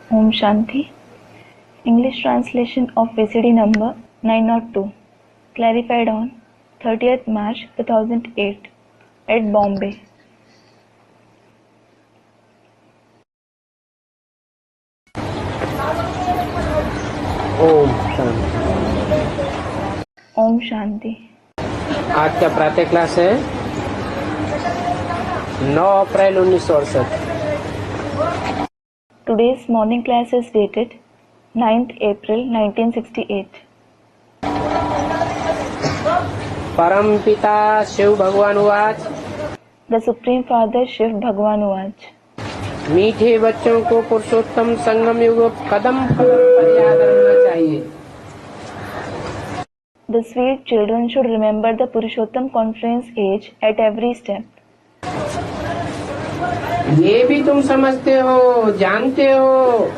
Om Shanti. English translation of VCD number 902, clarified on 30th March 2008 at Bombay. Om Shanti. Om Shanti. आज का प्रातः class है 9 अप्रैल 1968। Today's morning class is dated 9th April 1968. परम पिता शिव भगवान उवाच, The Supreme Father Shiv Bhagwan Uach. मीठे बच्चों को पुरुषोत्तम संगम युग कदम कदम पर याद रखना चाहिए। The sweet children should remember the Purushottam conference age at every step. ये भी तुम समझते हो, जानते हो,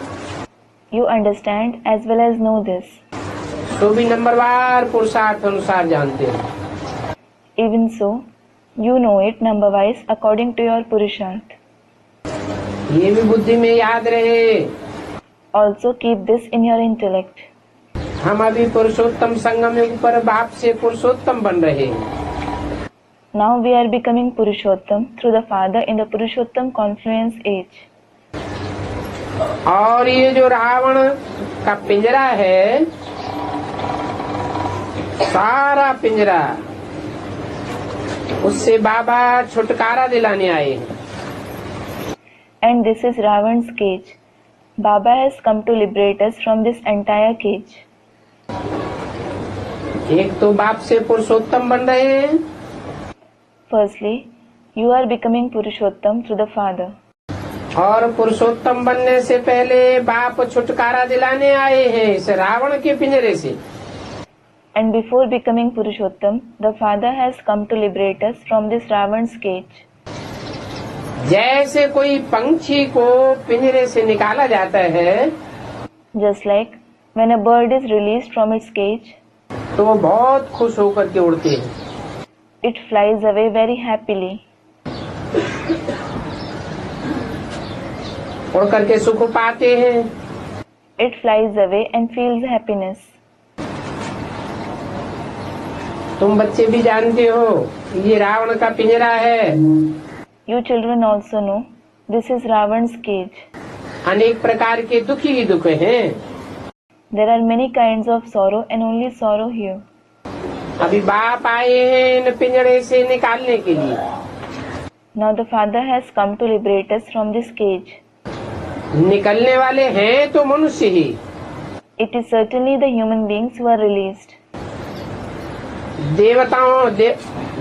You understand as well as know this. तो भी नंबरवार पुरुषार्थ अनुसार जानते हो। Even so, you know it number wise according to your Purusharth. ये भी बुद्धि में याद रहे, Also keep this in your intellect. हम अभी पुरुषोत्तम संगम युग पर बाप से पुरुषोत्तम बन रहे हैं। Now we are becoming Purushottam through the Father in the Purushottam confluence age. और ये जो रावण का पिंजरा है, सारा पिंजरा, उससे बाबा छुटकारा दिलाने आए हैं। And this is Ravan's cage. Baba has come to liberate us from this entire cage. एक तो बाप से पुरुषोत्तम बन रहे हैं, Firstly, you are becoming Purushottam through the Father. और पुरुषोत्तम बनने से पहले बाप छुटकारा दिलाने आए हैं इस रावण के पिंजरे से। And before becoming Purushottam, the Father has come to liberate us from this Ravan's cage. जैसे कोई पंछी को पिंजरे से निकाला जाता है, Just like when a bird is released from its cage, तो वो बहुत खुश होकर के उड़ते हैं। it flies away very happily. उड़ करके सुख पाते हैं। It flies away and feels happiness. तुम बच्चे भी जानते हो, ये रावण का पिंजरा है। You children also know, this is Ravan's cage. अनेक प्रकार के दुखी ही दुख हैं। There are many kinds of sorrow and only sorrow here. अभी बाप आए हैं इन पिंजरे से निकालने के लिए। Now the Father has come to liberate us from this cage. निकलने वाले हैं तो मनुष्य ही। It is certainly the human beings who are released.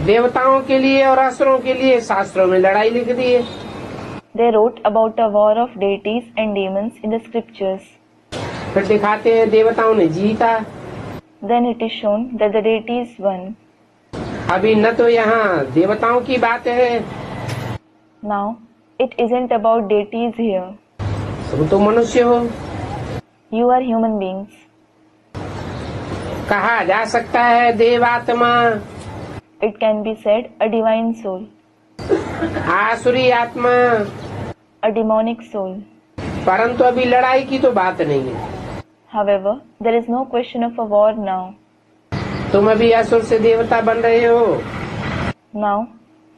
देवताओं के लिए और असुरों के लिए शास्त्रों में लड़ाई लिख दी है। They wrote about a war of deities and demons in the scriptures. फिर दिखाते हैं देवताओं ने जीता। Then it is shown that the deities won. अभी न तो यहाँ देवताओं की बात है, Now it isn't about deities here. तुम तो मनुष्य हो। You are human beings. कहा जा सकता है देवात्मा, It can be said a divine soul, आसुरी आत्मा, a demonic soul. परंतु अभी लड़ाई की तो बात नहीं है। However, there is no question of a war now. तुम अभी असुर से देवता बन रहे हो। Now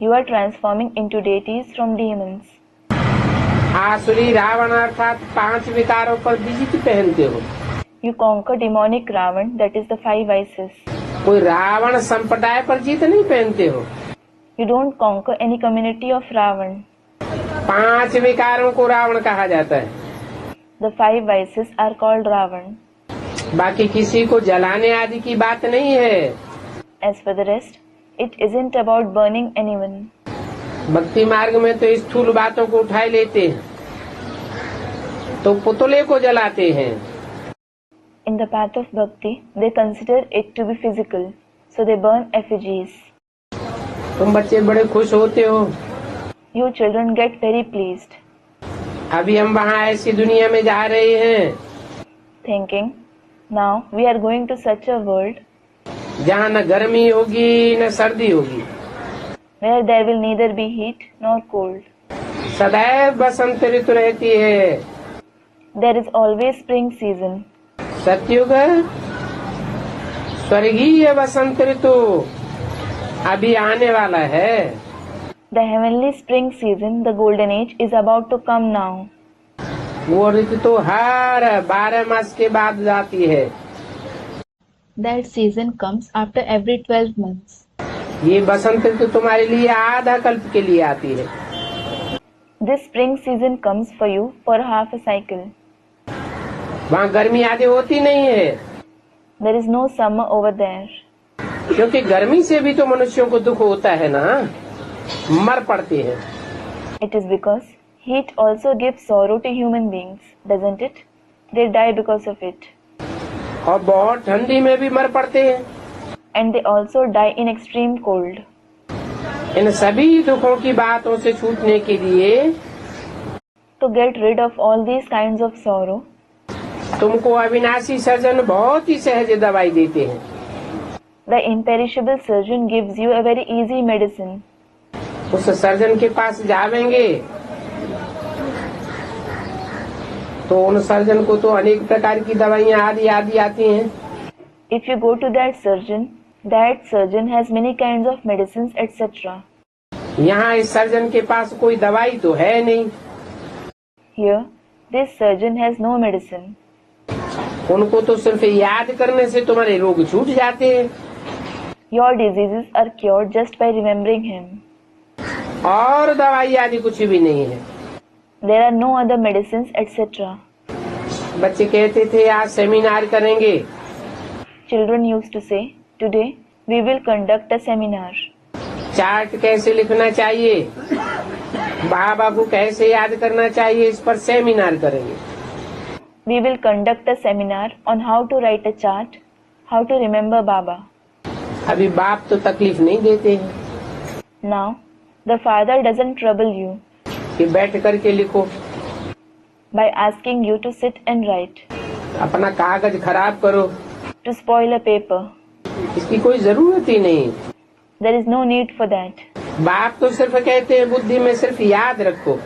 you are transforming into deities from demons. आसुरी रावण अर्थात 5 विकारों पर विजय पहनते हो। You conquer demonic Ravan, that is the 5 vices. कोई रावण संप्रदाय पर जीत नहीं पहनते हो। You don't conquer any community of Ravan. 5 विकारों को रावण कहा जाता है। The 5 vices are called Ravan. बाकी किसी को जलाने आदि की बात नहीं है। As for the rest, it isn't about burning anyone. भक्ति मार्ग में तो स्थूल बातों को उठाए लेते हैं, तो पुतले को जलाते हैं। In the path of bhakti, they consider it to be physical, so they burn effigies. तुम बच्चे बड़े खुश होते हो। You children get very pleased, अभी हम वहाँ ऐसी दुनिया में जा रहे हैं thinking, now we are going to such a world जहाँ न गर्मी होगी न सर्दी होगी, where there will neither be heat nor cold. सदैव बसंत ऋतु रहती है। There is always spring season. सतयुग स्वर्गीय बसंत ऋतु अभी आने वाला है। The heavenly spring season, the golden age, is about to come now. वो ऋतु तो हर 12 मास के बाद जाती है। That season comes after every 12 months. ये बसंत ऋतु तुम्हारे लिए आधा कल्प के लिए आती है। This spring season comes for you for half a cycle. वहाँ गर्मी आधी होती नहीं है, There is no summer over there. क्योंकि गर्मी से भी तो मनुष्यों को दुख होता है ना, मर पड़ते हैं। It is because heat also gives sorrow to human beings, doesn't it? They die because of it. और बहुत ठंडी में भी मर पड़ते हैं। And they also die in extreme cold. इन सभी दुखों की बातों से छूटने के लिए To get rid of all these kinds of sorrow, तुमको अविनाशी सर्जन बहुत ही सहज दवाई देते हैं। the imperishable surgeon gives you a very easy medicine. उस सर्जन के पास जावेंगे तो उन सर्जन को तो अनेक प्रकार की दवाइयाँ आदि आदि आती हैं। If you go to that surgeon has many kinds of medicines, etc. यहाँ इस सर्जन के पास कोई दवाई तो है नहीं। Here, this surgeon has no medicine. उनको तो सिर्फ याद करने से तुम्हारे रोग छूट जाते हैं। Your diseases are cured just by remembering him. और दवाई आदि कुछ भी नहीं है। There are no other medicines, etc. बच्चे कहते थे आज सेमिनार करेंगे। Children used to say, today we will conduct a seminar. Chart कैसे लिखना चाहिए, बाबा को कैसे याद करना चाहिए, इस पर सेमिनार करेंगे। We will conduct a seminar on how to write a chart, how to remember Baba. अभी बाप तो तकलीफ नहीं देते हैं Now, the Father doesn't trouble you कि बैठ करके लिखो, by asking you to sit and write, अपना कागज खराब करो, to spoil a paper. इसकी कोई जरूरत ही नहीं। There is no need for that. बाप तो सिर्फ कहते हैं बुद्धि में सिर्फ याद रखो।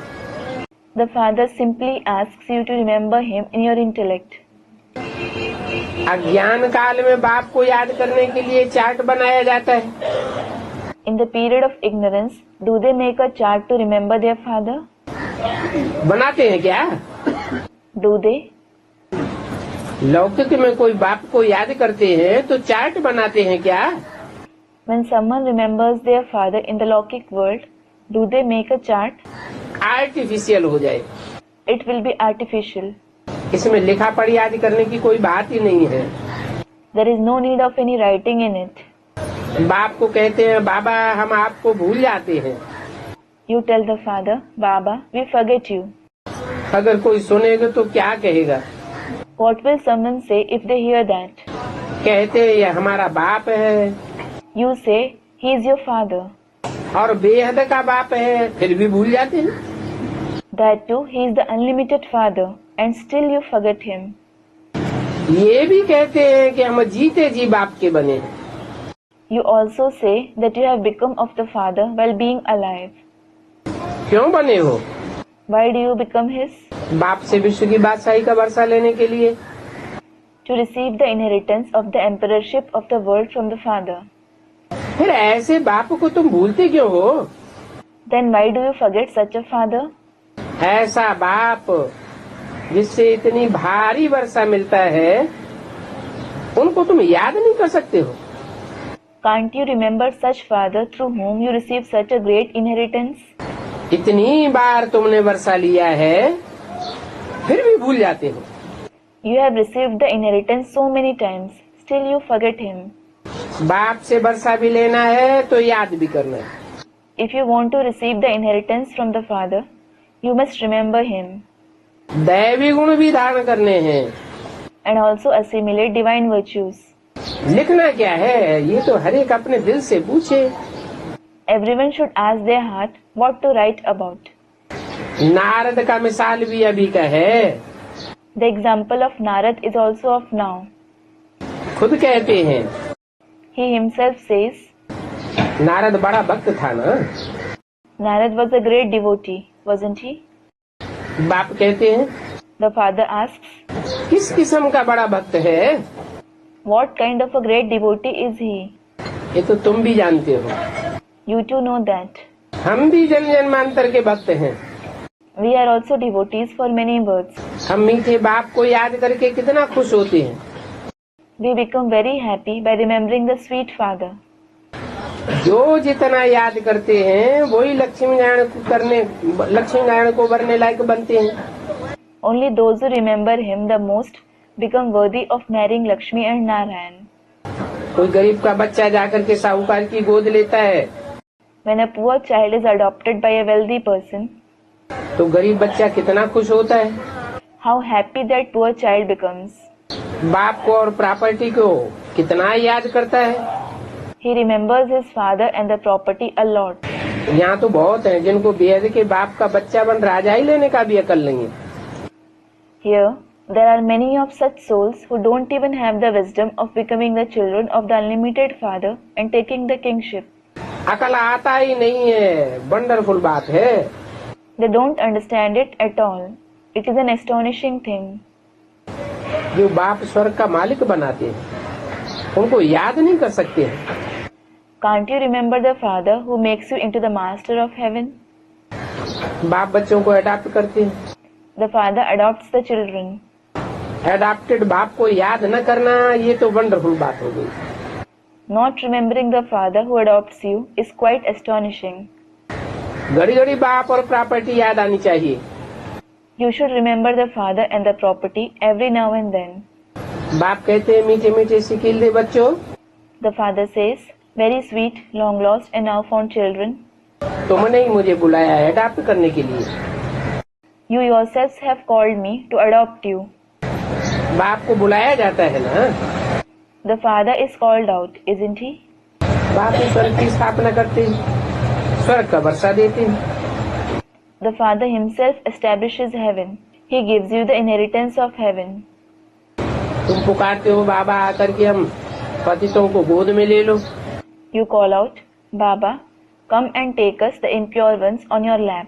The Father simply asks you to remember him in your intellect. अज्ञान काल में बाप को याद करने के लिए चार्ट बनाया जाता है। In the period of ignorance, do they make a chart to remember their Father? बनाते हैं क्या? Do they? लौकिक में कोई बाप को याद करते हैं तो चार्ट बनाते हैं क्या? When someone remembers their Father in the Lokik world, do they make a chart? Artificial हो जाए, It will be artificial. इसमें लिखा पढ़ी आदि करने की कोई बात ही नहीं है। There is no need of any writing in it. बाप को कहते हैं बाबा हम आपको भूल जाते हैं। You tell the Father, Baba, we forget you. अगर कोई सुनेगा तो क्या कहेगा? What will someone say if they hear that? कहते हैं ये हमारा बाप है You say, he is your Father. और बेहद का बाप है, फिर भी भूल जाते हैं। That too, he is the unlimited Father, and still you forget him. ये भी कहते हैं कि हम जीते जी बाप के बने हैं। You also say that you have become of the Father while being alive. क्यों बने हो? Why do you become his? बाप से विश्व की बादशाही का वर्षा लेने के लिए। To receive the inheritance of the emperorship of the world from the Father. फिर ऐसे बाप को तुम भूलते क्यों हो? Then why do you forget such a Father? ऐसा बाप जिससे इतनी भारी वर्षा मिलता है, उनको तुम याद नहीं कर सकते हो? Can't you remember such Father through whom you receive such a great inheritance? इतनी बार तुमने वर्षा लिया है, फिर भी भूल जाते हो। You have received the inheritance so many times, still you forget him. बाप से वर्षा भी लेना है तो याद भी करना है। If you want to receive the inheritance from the Father, you must remember him दैवी गुण भी धारण करने हैं। and also assimilate divine virtues. लिखना क्या है, ये तो हर एक अपने दिल से पूछे। Everyone should ask their heart what to write about. Narad का मिसाल भी अभी का है। The example of Narad is also of now. खुद कहते हैं, He himself says, नारद बड़ा भक्त था ना। Narad was a great devotee, wasn't he? बाप कहते हैं, The father asks, किस किस्म का बड़ा भक्त है? what kind of a great devotee is he? ये तो तुम भी जानते हो। You too know that. हम भी जन्म जन्मांतर के भक्त हैं। We are also devotees for many births. हम मीठे बाप को याद करके कितना खुश होते हैं। We become very happy by remembering the sweet father. जो जितना याद करते हैं वही लक्ष्मी नारायण को वरने लायक बनते हैं। Only those who remember him the most become worthy of marrying Lakshmi and Narayan. कोई गरीब का बच्चा जाकर के साहूकार की गोद लेता है When a poor child is adopted by a wealthy person, तो गरीब बच्चा कितना खुश होता है। how happy that poor child becomes. बाप को और प्रॉपर्टी को कितना याद करता है। He remembers his father and the property a lot. यहाँ तो बहुत हैं जिनको बेहद के बाप का बच्चा बन राजा ही लेने का भी अकल नहीं है। Here, there are many of such souls who don't even have the wisdom of becoming the children of the unlimited father and taking the kingship. अकल आता ही नहीं है, वंडरफुल बात है। They don't understand it at all. It is an astonishing thing. जो बाप स्वर्ग का मालिक बनाते हैं उनको याद नहीं कर सकते हैं। Can't you remember the father who makes you into the master of heaven? बाप बच्चों को अडॉप्ट करते हैं। The father adopts the children. Adopted बाप को याद न करना ये तो वंडरफुल बात हो गई। Not remembering the father who adopts you is quite astonishing. घड़ी घड़ी बाप और प्रॉपर्टी याद आनी चाहिए। You should remember the father and the property every now and then. बाप कहते हैं मीठे मीठे सिकील दे बच्चों। The father says, very sweet, long lost and now found children, तुमने ही मुझे बुलाया है अडॉप्ट करने के लिए। you yourselves have called me to adopt you. बाप को बुलाया जाता है ना। The father is called out, isn't he? बाप ही स्वर्ग की स्थापना करते हैं, स्वर्ग का वर्षा देते हैं। The father himself establishes heaven. He gives you the inheritance of heaven. तुम पुकारते हो बाबा आकर के हम पतितों को गोद में ले लो। You call out, Baba, come and take us the impure ones on your lap.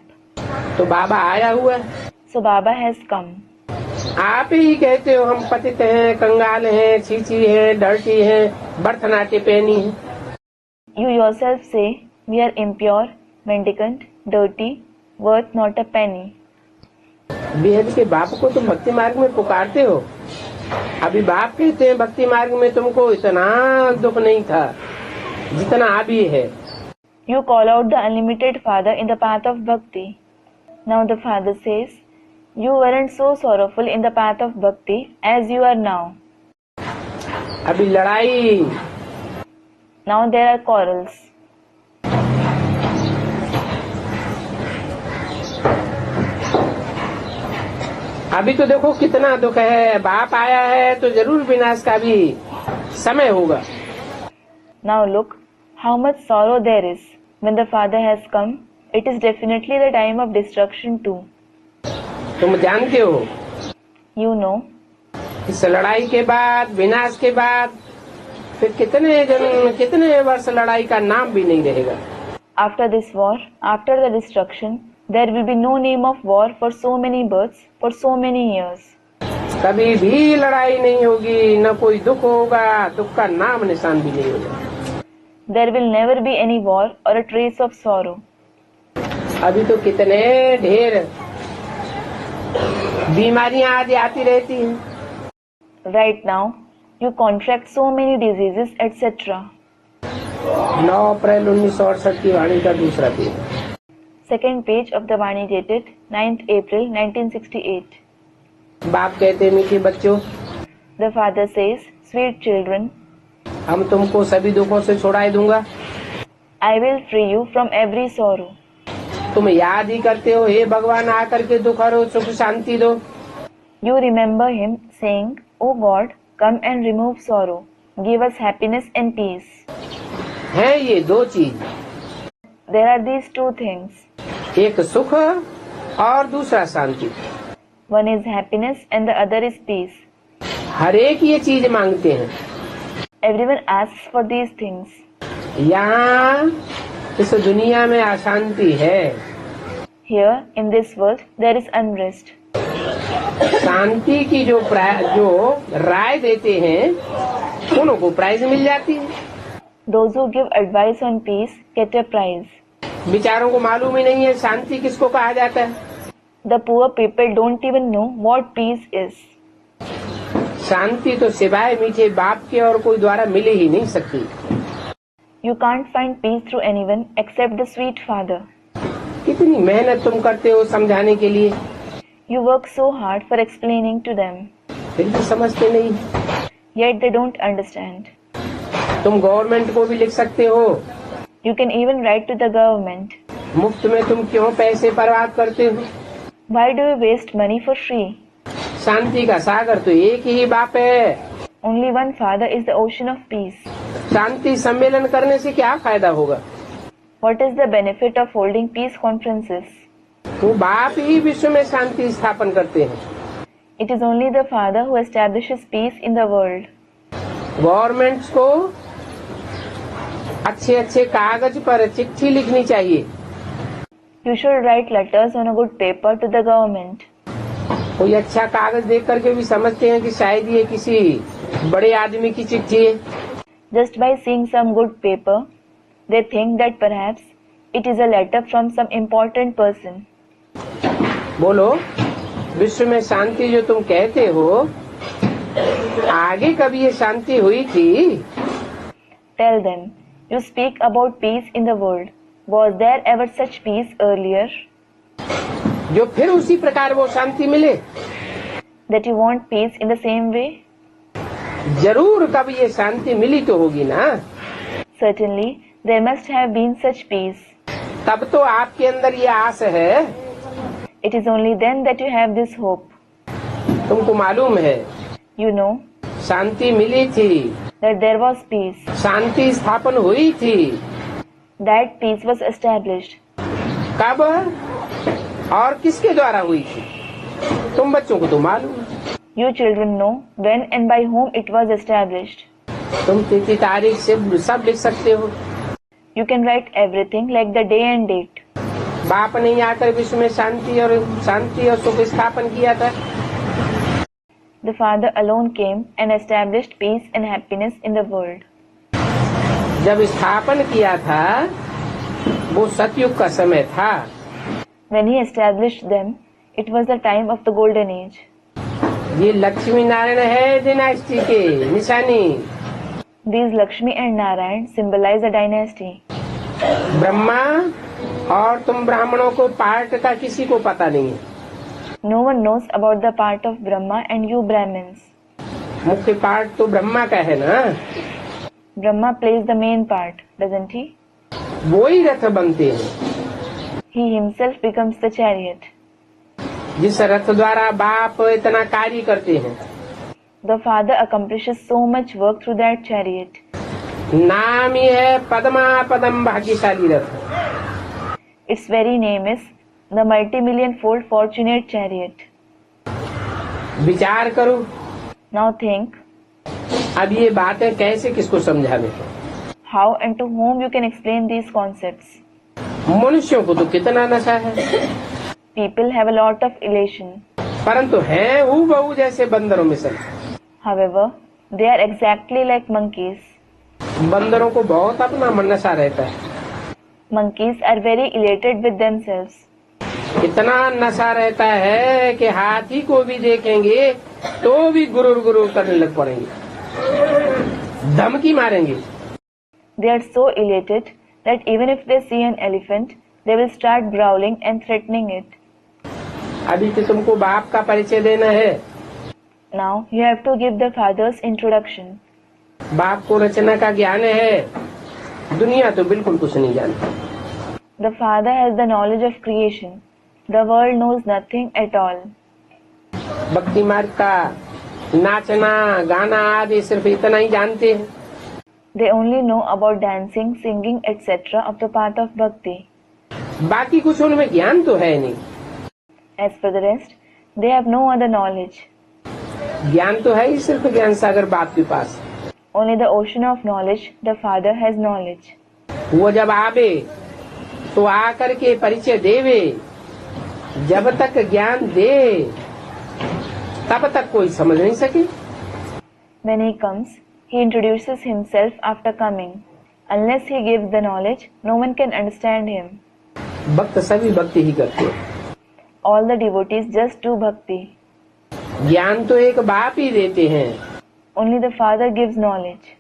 तो बाबा आया हुआ है। So Baba has come. आप ही कहते हो हम पतित हैं, कंगाल हैं, छीछी हैं, डर्टी हैं, बर्थनाटे पहनी हैं। You yourself say, we are impure, mendicant, dirty, worth not a penny. बेहद के बाप को तुम भक्ति मार्ग में पुकारते हो। अभी बाप कहते हैं भक्ति मार्ग में तुमको इतना दुख नहीं था जितना अभी है। You call out the unlimited father in the path of bhakti. Now the father says, you weren't so sorrowful in the path of bhakti as you are now. अभी लड़ाई। Now there are quarrels. अभी तो देखो कितना दुख है, बाप आया है तो जरूर विनाश का भी समय होगा। Now look how much sorrow there is. When the father has come, it is definitely the time of destruction too. तुम जानते हो You know, इस लड़ाई के बाद, विनाश के बाद फिर कितने वर्ष लड़ाई का नाम भी नहीं रहेगा। after this war, after the destruction, there will be no name of war for so many births, for so many years. कभी भी लड़ाई नहीं होगी, न कोई दुख होगा, दुख का नाम निशान भी नहीं होगा। There will never be any war or a trace of sorrow. अभी तो कितने ढेर बीमारियां आती रहती हैं। Right now, you contract so many diseases, etc. 9 अप्रैल 1968 की वाणी का दूसरा page. Second page of the Vani dated 9th April 1968. बाप कहते मीठे बच्चों, The father says, sweet children, हम तुमको सभी दुखों से छुड़ाए दूंगा। I will free you from every sorrow. तुम याद ही करते हो, हे भगवान आकर के दुख हरो, सुख शांति दो। You remember him saying, O God, come and remove sorrow. Give us happiness and peace. हैं ये दो चीज, There are these two things. एक सुख और दूसरा शांति। One is happiness and the other is peace. हर एक ये चीज मांगते हैं। Everyone asks for these things. यहाँ इस दुनिया में अशांति है। Here, in this world, there is unrest. शांति की जो राय देते हैं उन्हों को प्राइज मिल जाती है। Those who give advice on peace get a prize. बेचारों को मालूम ही नहीं है शांति किसको कहा जाता है। The poor people don't even know what peace is. शांति तो सिवाय मीठे बाप के और कोई द्वारा मिल ही नहीं सकती। You can't find peace through anyone except the sweet Father. कितनी मेहनत तुम करते हो समझाने के लिए, You work so hard for explaining to them, फिर भी समझते नहीं। yet they don't understand. तुम गवर्नमेंट को भी लिख सकते हो, You can even write to the government. मुफ्त में तुम क्यों पैसे बर्बाद करते हो। Why do you waste money for free? शांति का सागर तो एक ही बाप है। Only one Father is the ocean of peace. शांति सम्मेलन करने से क्या फायदा होगा। What is the benefit of holding peace conferences? वो बाप ही विश्व में शांति स्थापन करते हैं। It is only the Father who establishes peace in the world. Governments को अच्छे अच्छे कागज पर चिट्ठी लिखनी चाहिए। You should write letters on a good paper to the government. कोई अच्छा कागज देख करके भी समझते हैं कि शायद ये किसी बड़े आदमी की चिट्ठी है। Just by seeing some good paper, they think that perhaps it is a letter from some important person. बोलो, विश्व में शांति जो तुम कहते हो, आगे कभी ये शांति हुई थी? Tell them, you speak about peace in the world. Was there ever such peace earlier? जो फिर उसी प्रकार वो शांति मिले। That you want peace in the same way? जरूर कभी ये शांति मिली तो होगी ना। Certainly, there must have been such peace. तब तो आपके अंदर ये आस है। It is only then that you have this hope. तुमको मालूम है You know शांति मिली थी, that there was peace. शांति स्थापन हुई थी। That peace was established. कब और किसके द्वारा हुई थी? तुम बच्चों को तो मालूम है। You children know when and by whom it was established. तुम तिथि तारीख से सब लिख सकते हो। You can write everything like the day and date. बाप ने आकर विश्व में शांति और सुख स्थापन किया था। The Father alone came and established peace and happiness in the world. जब स्थापन किया था वो सतयुग का समय था। When he established them, it was the time of the golden age. ये लक्ष्मी नारायण है डिनास्टी के निशानी। These Lakshmi and Narayan symbolize a dynasty. Brahma और तुम ब्राह्मणों को पार्ट का किसी को पता नहीं है। No one knows about the part of Brahma and you Brahmins. मुख्य पार्ट तो ब्रह्मा का है ना। Brahma plays the main part, doesn't he? वो ही रथ बनते हैं। He himself becomes the chariot. जिस रथ द्वारा बाप इतना कार्य करते हैं। The Father accomplishes so much work through that chariot. नाम ही है पद्मा पदम भाग्यशाली रथ। Its very name is the multi-million-fold fortunate chariot. विचार करो। Now think, अब ये बातें कैसे किसको समझावे? how and to whom you can explain these concepts. मनुष्यों को तो कितना नशा है, People have a lot of elation. परंतु हैं हूबहू जैसे बंदरों में सब। However, they are exactly like monkeys. बंदरों को बहुत अपना नशा रहता है। Monkeys are very elated with themselves. इतना नशा रहता है कि हाथी को भी देखेंगे तो भी गुरुर गुरुर करने लग पड़ेंगे, धमकी मारेंगे। They are so elated that even if they see an elephant, they will start growling and threatening it. अभी तो तुमको बाप का परिचय देना है। Now you have to give the Father's introduction. बाप को रचना का ज्ञान है, दुनिया तो बिल्कुल कुछ नहीं जानती। The Father has the knowledge of creation. The world knows nothing at all. भक्ति मार्ग का नाचना गाना आदि सिर्फ इतना ही जानते हैं। They only know about dancing, singing, etc. of the path of bhakti. बाकी कुछ उनमें ज्ञान तो है नहीं। As for the rest, they have no other knowledge. ज्ञान तो है ही सिर्फ ज्ञान सागर बाप के पास। Only the ocean of knowledge, the Father has knowledge. वो जब आवे तो आकर के परिचय देवे, जब तक ज्ञान दे तब तक कोई समझ नहीं सके। When he comes, he introduces himself after coming. Unless he gives the knowledge, no one can understand him. भक्त सभी भक्ति ही करते हैं। All the devotees just do bhakti. ज्ञान तो एक बाप ही देते हैं, Only the Father gives knowledge.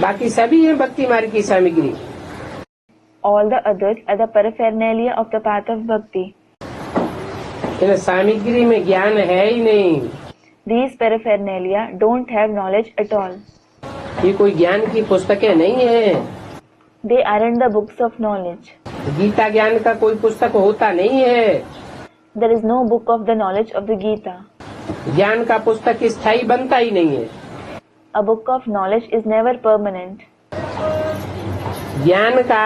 बाकी सभी है भक्ति मार्ग की सामग्री। All the others are the paraphernalia of the path of bhakti. इन सामग्री में ज्ञान है ही नहीं। These paraphernalia don't have knowledge at all. ये कोई ज्ञान की पुस्तकें नहीं है। They aren't the books of knowledge. Gita ज्ञान का कोई पुस्तक होता नहीं है। There is no book of the knowledge of the Gita. ज्ञान का पुस्तक स्थायी बनता ही नहीं है। A book of knowledge is never permanent. ज्ञान का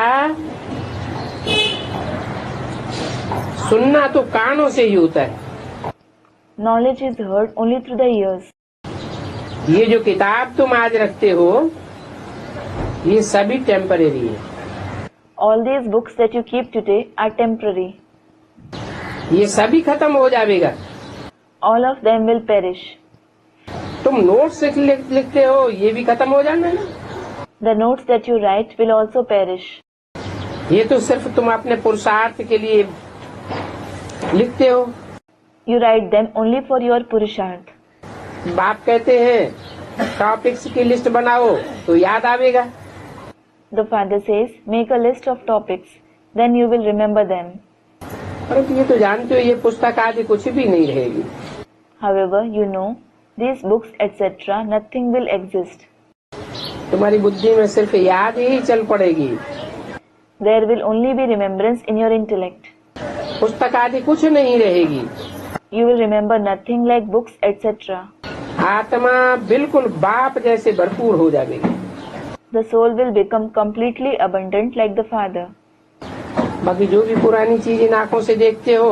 सुनना तो कानों से ही होता है। Knowledge is heard only through the ears. ये जो किताब तुम आज रखते हो, ये सभी टेम्परेरी है। All these books that you keep today are temporary. ये सभी खत्म हो जाएगा। All of them will perish. तुम नोट्स लिखते हो, ये भी खत्म हो जाना है। The notes that you write will also perish. ये तो सिर्फ तुम अपने पुरुषार्थ के लिए लिखते हो। You write them only for your purusharth. बाप कहते हैं टॉपिक्स की लिस्ट बनाओ तो याद आवेगा। The Father says, make a list of topics, then you will remember them. परंतु ये तो जानते हो, ये पुस्तक आदि कुछ भी नहीं रहेगी। However, you know, these books etc. nothing will exist. तुम्हारी बुद्धि में सिर्फ याद ही चल पड़ेगी। There will only be remembrance in your intellect. पुस्तक आदि कुछ नहीं रहेगी। You will remember nothing like books etc. आत्मा बिल्कुल बाप जैसे भरपूर हो जाएगी। The soul will become completely abundant like the Father. बाकी जो भी पुरानी चीज इन आँखों से देखते हो,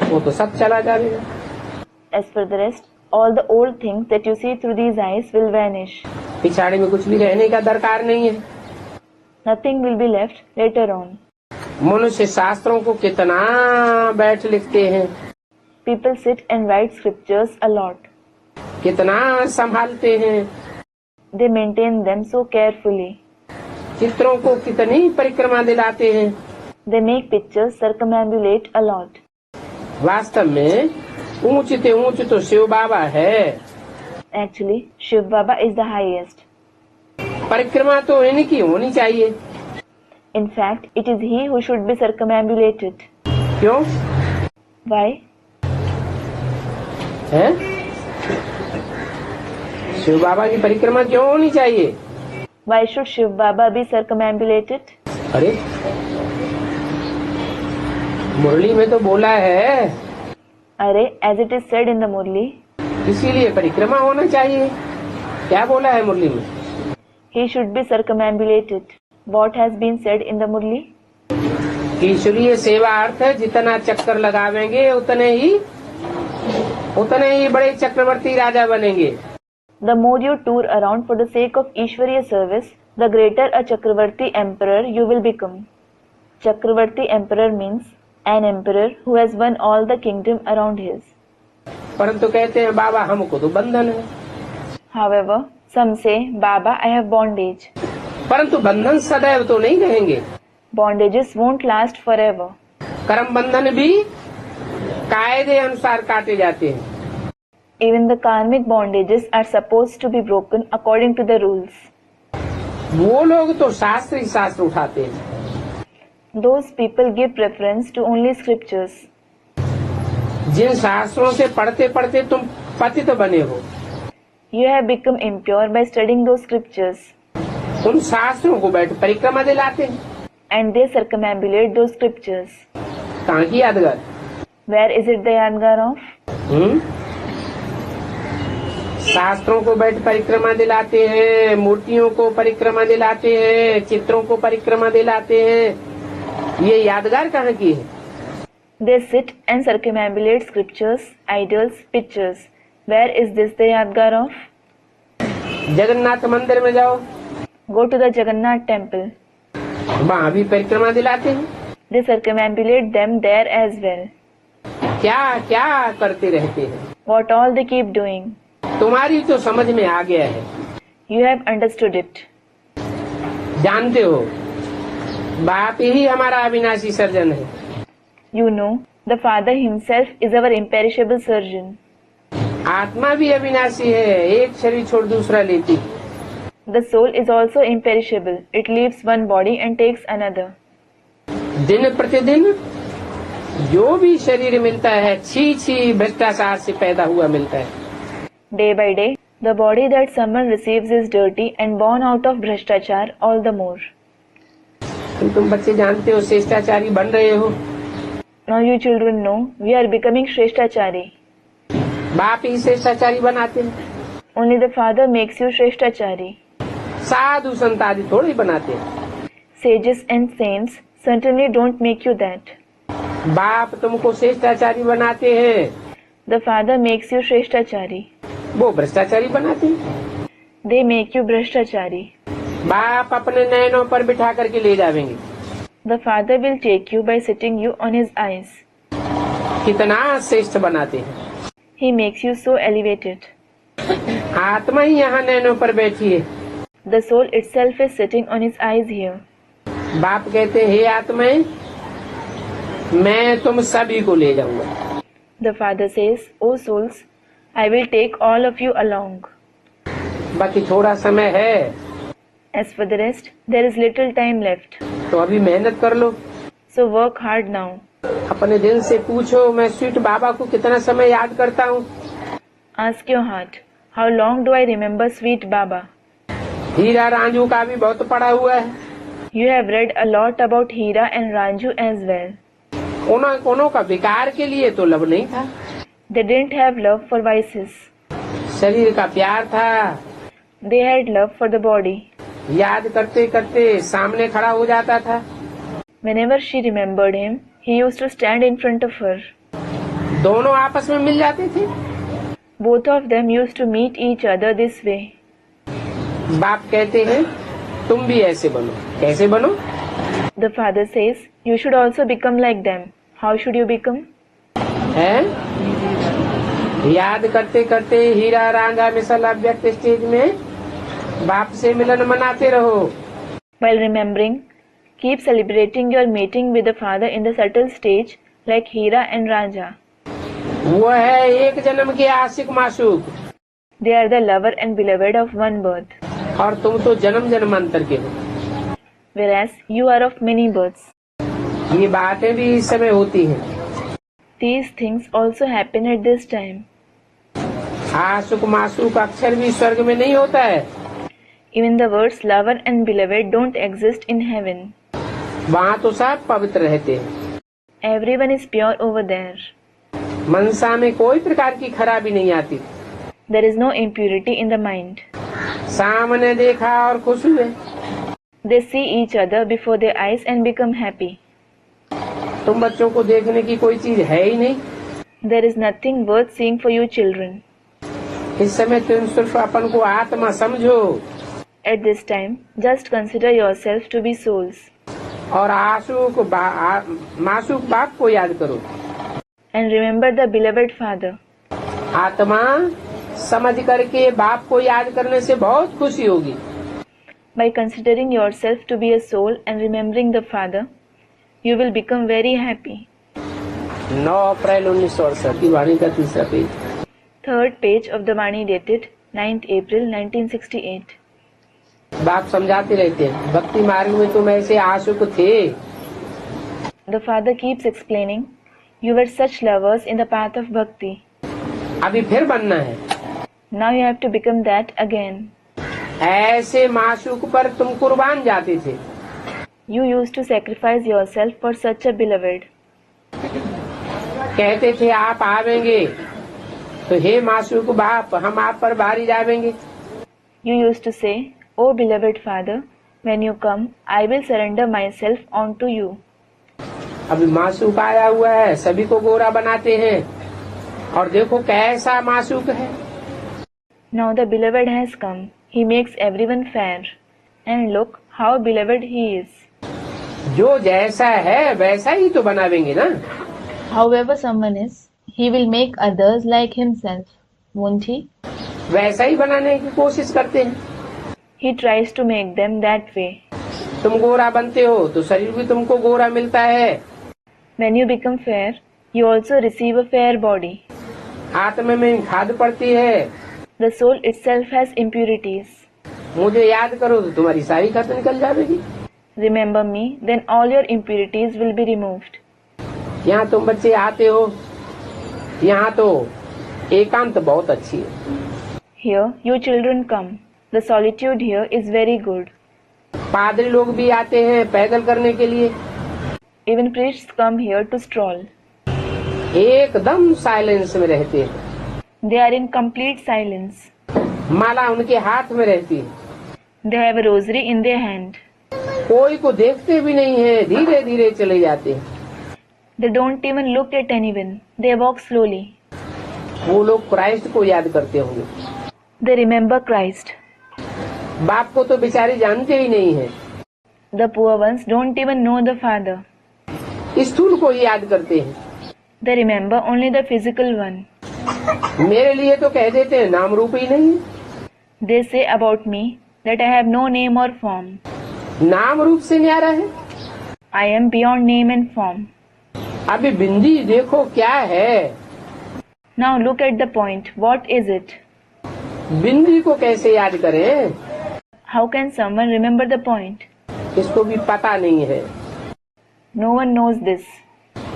वो तो सब चला जाएगा। As for the rest, all the old things that you see through these eyes will vanish. पिछाड़ी में कुछ भी रहने का दरकार नहीं है। Nothing will be left later on. मनुष्य शास्त्रों को कितना बैठ लिखते हैं, People sit and write scriptures a lot. कितना संभालते हैं, They maintain them so carefully. चित्रों को कितनी परिक्रमा दिलाते हैं। They make pictures circumambulate a lot. वास्तव में ऊंच से ऊंच तो शिव बाबा है। Actually, Shiv Baba is the highest. परिक्रमा तो इनकी होनी चाहिए। In fact, it is he who should be circumambulated. क्यों Why? है? शिव बाबा की परिक्रमा क्यों होनी चाहिए? Why should Shiv Baba be circumambulated? अरे मुरली में तो बोला है, Arey, as it is said in the Murli, इसीलिए परिक्रमा होना चाहिए। क्या बोला है मुरली में? he should be circumambulated. What has been said in the Murli? ईश्वरीय सेवा अर्थ है जितना चक्कर लगावेंगे उतने ही बड़े चक्रवर्ती राजा बनेंगे। The more you tour around for the sake of Ishwariya service, the greater a Chakravarti emperor you will become. Chakravarti emperor means an emperor who has won all the kingdom around his. परंतु कहते हैं बाबा हमको तो बंधन है। However, some say, Baba, I have bondage. परंतु बंधन सदैव तो नहीं रहेंगे। Bondages won't last forever. कर्म बंधन भी कायदे अनुसार काटे जाते हैं। Even the karmic bondages are supposed to be broken according to the rules. वो लोग तो शास्त्र ही शास्त्र उठाते हैं। Those people give preference to only scriptures. जिन शास्त्रों से पढ़ते पढ़ते तुम पतित बने हो, You have become impure by studying those scriptures, उन शास्त्रों को बैठ परिक्रमा दिलाते हैं। and they circumambulate those scriptures. कहाँ की यादगार? Where is it the Yadgar of? शास्त्रों को बैठ परिक्रमा दिलाते हैं, मूर्तियों को परिक्रमा दिलाते हैं, चित्रों को परिक्रमा दिलाते हैं। ये यादगार कहाँ की है? They sit and circumambulate scriptures, idols, pictures. Where is this the Yadgar of? Jagannath मंदिर में जाओ, Go to the Jagannath temple. वहाँ भी परिक्रमा दिलाते हैं। They circumambulate them there as well. क्या क्या करते रहते हैं। What all they keep doing. तुम्हारी तो समझ में आ गया है, You have understood it. जानते हो बाप ही हमारा अविनाशी सर्जन है। You know, the Father himself is our imperishable surgeon. आत्मा भी अविनाशी है, एक शरीर छोड़ दूसरा लेती। The soul is also imperishable. It leaves one body and takes another. दिन प्रतिदिन जो भी शरीर मिलता है छी छी भ्रष्टाचार से पैदा हुआ मिलता है। Day by day, the body that someone receives is dirty and born out of Bhrashtachar all the more. तुम बच्चे जानते हो श्रेष्ठाचारी बन रहे हो। Now you children know, we are becoming Shrestachari. बाप ही श्रेष्ठाचारी बनाते हैं, Only the Father makes you Shrestachari. साधु संत आदि थोड़े ही बनाते हैं। Sages and saints certainly don't make you that. बाप तुमको श्रेष्ठाचारी बनाते हैं, The Father makes you Shrestachari. वो भ्रष्टाचारी बनाते हैं। They make you Bhrashtachari. बाप अपने नैनों पर बिठा करके ले जाएंगे। The Father will take you by sitting you on his eyes. कितना श्रेष्ठ बनाते हैं। He makes you so elevated. आत्मा ही यहाँ नैनों पर बैठी है। The soul itself is sitting on his eyes here. बाप कहते हैं हे आत्माएं, मैं तुम सभी को ले जाऊंगा। The Father says, O souls, I will take all of you along. बाकी थोड़ा समय है, As for the rest, there is little time left. तो अभी मेहनत कर लो। So work hard now. अपने दिल से पूछो मैं स्वीट बाबा को कितना समय याद करता हूँ। Ask your heart, how long do I remember sweet Baba? हीरा रांझू का भी बहुत पढ़ा हुआ है। You have read a lot about Hira and Ranju as well. कोनों का विकार के लिए तो लब नहीं था, They didn't have love for vices. शरीर का प्यार था। They had love for the body. याद करते करते सामने खड़ा हो जाता था। Whenever she remembered him, he used to stand in front of her. दोनों आपस में मिल जाते थे। Both of them used to meet each other this way. बाप कहते हैं तुम भी ऐसे बनो। कैसे बनो? The Father says, you should also become like them. How should you become? है याद करते करते हीरा रांझा मिसल अव्यक्त स्टेज में बाप से मिलन मनाते रहो। While remembering, keep celebrating your meeting with the Father in the subtle stage like Hira and Raja. वो है एक जन्म के आशिक माशूक, They are the lover and beloved of one birth, और तुम तो जन्म जन्मांतर के हो। whereas you are of many births. ये बातें भी इस समय होती हैं। These things also happen at this time. आशिक माशूक अक्षर भी स्वर्ग में नहीं होता है। Even the words lover and beloved don't exist in heaven. वहाँ तो सब पवित्र रहते हैं। Everyone is pure over there. मनसा में कोई प्रकार की खराबी नहीं आती। There is no impurity in the mind. सामने देखा और खुश हुए। They see each other before their eyes and become happy. तुम बच्चों को देखने की कोई चीज है ही नहीं। There is nothing worth seeing for you children. इस समय तुम सिर्फ अपन को आत्मा समझो At this time, just consider yourself to be souls और मासूक बाप को याद करो। and remember the beloved Father. आत्मा समझ करके बाप को याद करने से बहुत खुशी होगी। By considering yourself to be a soul and remembering the Father, you will become very happy. 9 अप्रैल 1968 की वाणी का तीसरा page. Third page of the Vani dated 9th April 1968. बाप समझाते रहते हैं भक्ति मार्ग में तुम ऐसे आशुक थे। The Father keeps explaining, you were such lovers in the path of bhakti. अभी फिर बनना है। Now you have to become that again. ऐसे माशूक पर तुम कुर्बान जाते थे। You used to sacrifice yourself for such a beloved. कहते थे आप आवेंगे तो हे माशूक बाप हम आप पर भारी जावेंगे। You used to say, O beloved Father, when you come, I will surrender myself onto you. अभी माशूक आया हुआ है, सभी को गोरा बनाते हैं और देखो कैसा माशूक है। Now the beloved has come. He makes everyone fair. And look how beloved he is. जो जैसा है वैसा ही तो बनावेंगे ना। However someone is, He will make others like himself, won't he? वैसा ही बनाने की कोशिश करते हैं। He tries to make them that way. तुम गोरा बनते हो तो शरीर भी तुमको गोरा मिलता है। When you become fair, you also receive a fair body. आत्मा में खाद पड़ती है। The soul itself has impurities. मुझे याद करो तो तुम्हारी सारी खाद निकल जाएगी। Remember me, then all your impurities will be removed. यहाँ तुम बच्चे आते हो, यहाँ तो एकांत बहुत अच्छी है। Here, you children come. The solitude here is very good. पादरी लोग भी आते हैं पैदल करने के लिए। Even priests come here to stroll. एकदम साइलेंस में रहते हैं। They are in complete silence. माला उनके हाथ में रहती है। They have a rosary in their hand. कोई को देखते भी नहीं है, धीरे धीरे चले जाते हैं। They don't even look at anyone. They walk slowly. वो लोग क्राइस्ट को याद करते होंगे। They remember Christ. बाप को तो बेचारे जानते ही नहीं है। The poor ones don't even know the Father. स्थूल को ही याद करते हैं। They remember only the physical one. मेरे लिए तो कह देते हैं नाम रूप ही नहीं। They say about me that I have no name or form. नाम रूप से न्यारा है। I am beyond name and form. अभी बिंदी देखो क्या है। Now look at the point. What is it? बिंदी को कैसे याद करें? How can someone remember the point? इसको भी पता नहीं है। No one knows this.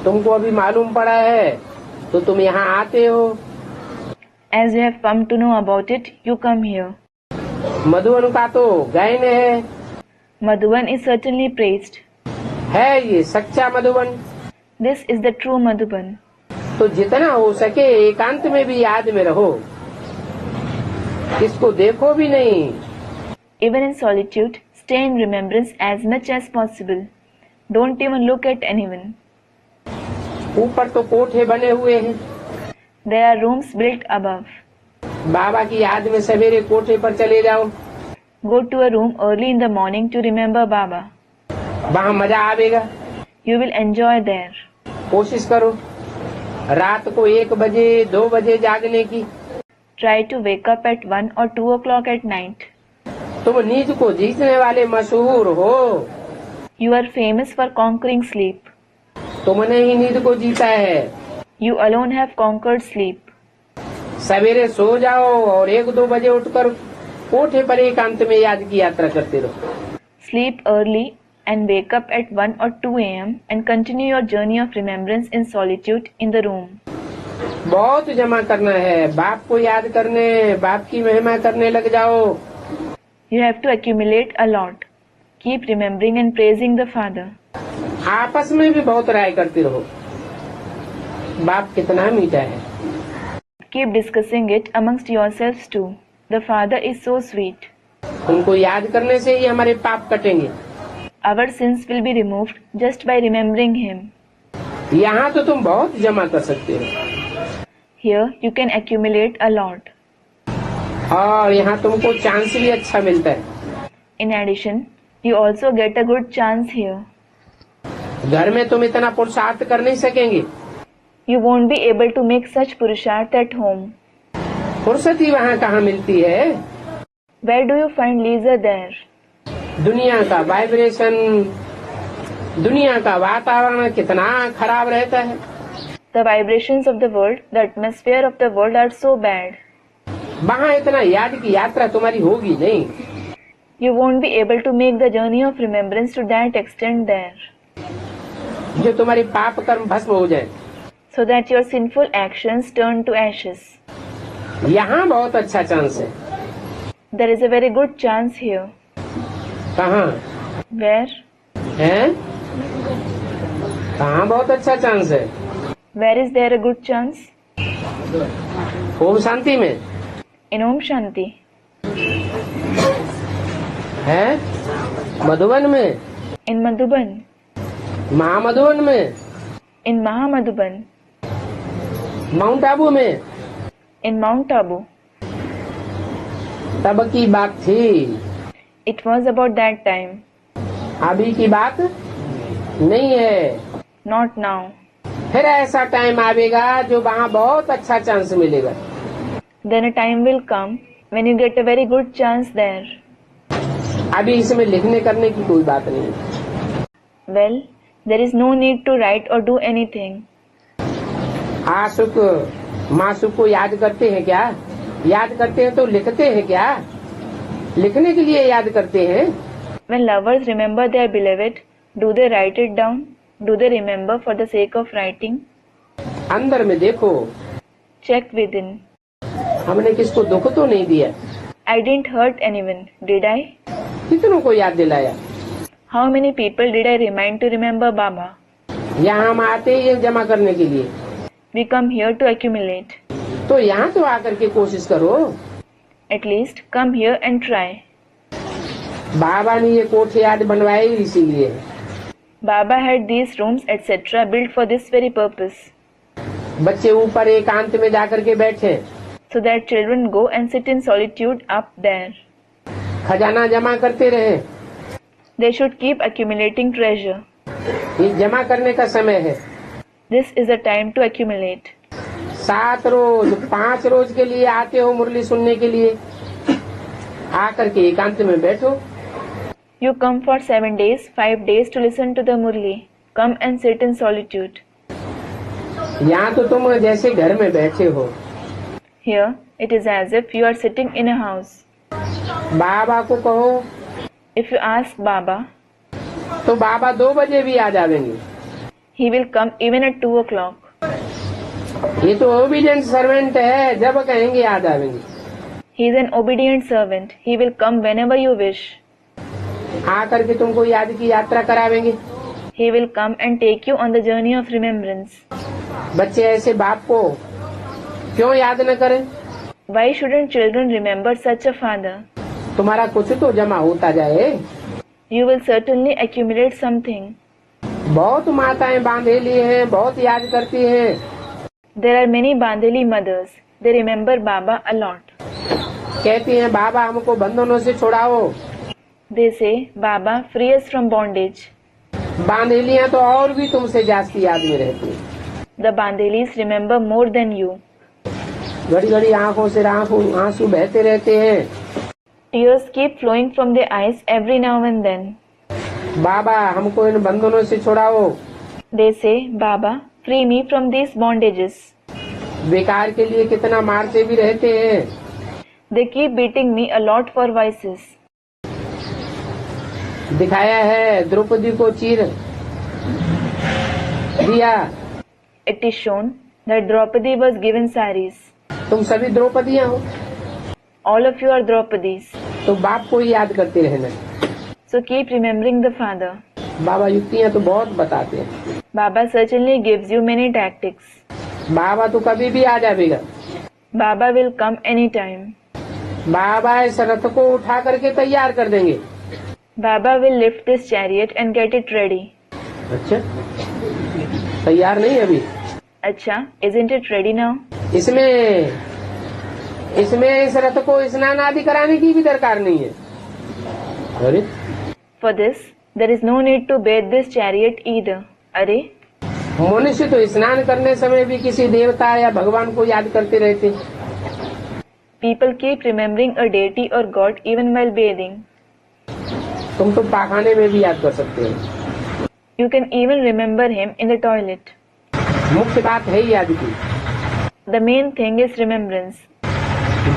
तुमको अभी मालूम पड़ा है तो तुम यहाँ आते हो। As you have come to know about it, you come here. Madhuban का तो गायन है। Madhuban is certainly praised. है ये सच्चा Madhuban. This is the true Madhuban. तो जितना हो सके एकांत में भी याद में रहो। इसको देखो भी नहीं। Even in solitude, stay in remembrance as much as possible. Don't even look at anyone. ऊपर तो कोठे बने हुए हैं। There are rooms built above. बाबा की याद में सवेरे कोठे पर चले जाओ। Go to a room early in the morning to remember Baba. वहाँ मजा आवेगा। You will enjoy there. कोशिश करो रात को 1 बजे 2 बजे जागने की। Try to wake up at 1 or 2 o'clock at night. तुम नींद को जीतने वाले मशहूर हो। You are famous for conquering sleep. तुमने ही नींद को जीता है। You alone have conquered sleep. सवेरे सो जाओ और 1-2 बजे उठकर कोठे पर एकांत में याद की यात्रा करते रहो। Sleep early and wake up at 1 or 2 a.m. and continue your journey of remembrance in solitude in the room. बहुत जमा करना है। बाप को याद करने, बाप की महिमा करने लग जाओ। You have to accumulate a lot. Keep remembering and praising the Father. आपस में भी बहुत राय करते रहो। बाप कितना मीठा है। Keep discussing it amongst yourselves too. The Father is so sweet. उनको याद करने से ही हमारे पाप कटेंगे। Our sins will be removed just by remembering Him. यहाँ तो तुम बहुत जमा कर सकते हो। Here you can accumulate a lot. और यहाँ तुमको चांस भी अच्छा मिलता है। In addition, you also get a good chance here. घर में तुम इतना पुरुषार्थ कर नहीं सकेंगे। You won't be able to make such purusharth at home. फुर्सत ही वहाँ कहाँ मिलती है। Where do you find leisure there? दुनिया का वाइब्रेशन, दुनिया का वातावरण कितना खराब रहता है। The vibrations of the world, the atmosphere of the world are so bad. वहाँ इतना याद की यात्रा तुम्हारी होगी नहीं। You won't be able to make the journey of remembrance to that extent there, जो तुम्हारी पाप कर्म भस्म हो जाए। so that your sinful actions turn to ashes. यहाँ बहुत अच्छा चांस है। There is a very good chance here. कहाँ Where? है? कहाँ बहुत अच्छा चांस है? Where is there a good chance? Om Shanti में In Om Shanti. है, मधुबन में, In Madhuban. महामधुबन में, In Mahamadhuban. माउंट आबू में। In Mount Abu. तब की बात थी। It was about that time. अभी की बात नहीं है। Not now. फिर ऐसा टाइम आएगा जो वहाँ बहुत अच्छा चांस मिलेगा। Then a time will come when you get a very good chance there. अभी इसमें लिखने करने की कोई बात नहीं। Well, there is no need to write or do anything. आशुक माशुक को याद करते हैं क्या? याद करते हैं तो लिखते हैं क्या? लिखने के लिए याद करते हैं। When lovers remember their beloved, do they write it down? Do they remember for the sake of writing? अंदर में देखो, Check within. हमने किसको दुख तो नहीं दिया। I didn't hurt anyone, did I? कितनों को याद दिलाया। How many people did I remind to remember Baba? यहाँ हम आते हैं जमा करने के लिए, We come here to accumulate. तो यहाँ तो आकर के कोशिश करो। At least come here and try. बाबा ने ये कोठे याद बनवाए इसीलिए। Baba had these rooms etc. built for this very purpose, बच्चे ऊपर एकांत में जाकर के बैठे, so that children go and sit in solitude up there. खजाना जमा करते रहे। They should keep accumulating treasure. ये जमा करने का समय है। This is the time to accumulate. 7 रोज 5 रोज के लिए आते हो मुरली सुनने के लिए, आकर के एकांत में बैठो। You come for 7 days, 5 days to listen to the Murli. Come and sit in solitude. यहाँ तो तुम जैसे घर में बैठे हो। Here, it is as if you are sitting in a house. बाबा को कहो If you ask Baba, तो बाबा 2 बजे भी आ जाएंगे। he will come even at 2 o'clock. ये तो ओबीडियंट सर्वेंट है, जब कहेंगे आ जाएंगे। He is an obedient servant. He will come whenever you wish. आकर के तुमको याद की यात्रा करावेंगे। He will come and take you on the journey of remembrance. बच्चे ऐसे बाप को क्यों याद न करें? Why shouldn't children remember such a father? तुम्हारा कुछ तो जमा होता जाए। You will certainly accumulate something. बहुत माताएं बांधेली हैं, बहुत याद करती हैं। There are many Bandheli mothers. They remember Baba a lot. कहती हैं बाबा हमको बंधनों से छुड़ाओ। They say, Baba, free us from bondage. बांधेलियां तो और भी तुमसे जास्ती याद में रहती हैं। The Bandhelis remember more than you. घड़ी घड़ी आंखों से आंसू बहते रहते हैं। Tears keep flowing from their eyes every now and then. बाबा हमको इन बंधनों से छुड़ाओ। They say, Baba, free me from these bondages. बेकार के लिए कितना मारते भी रहते हैं। They keep beating me a lot for vices. दिखाया है द्रौपदी को चीर दिया। It is shown that Draupadi was given saris. तुम सभी द्रौपदियां हो, All of you are Draupadis. तो बाप को ही याद करते रहना। So keep remembering the father. बाबा युक्तियां तो बहुत बताते हैं। Baba certainly gives you many tactics. बाबा तो कभी भी आ जाएगा। Baba will come anytime. बाबा इस रथ को उठा करके तैयार कर देंगे। Baba will lift this chariot and get it ready. अच्छा, तैयार नहीं अभी? Acha, isn't it ready now? इसमें इस रथ को स्नान आदि कराने की भी दरकार नहीं है। अरे For this, there is no need to bathe this chariot either. अरे, मनुष्य तो स्नान करने समय भी किसी देवता या भगवान को याद करते रहते। people keep remembering a deity or god even while bathing. तुम तो पाखाने में भी याद कर सकते हो। You can even remember him in the toilet. मुख्य बात है याद की। The main thing is remembrance.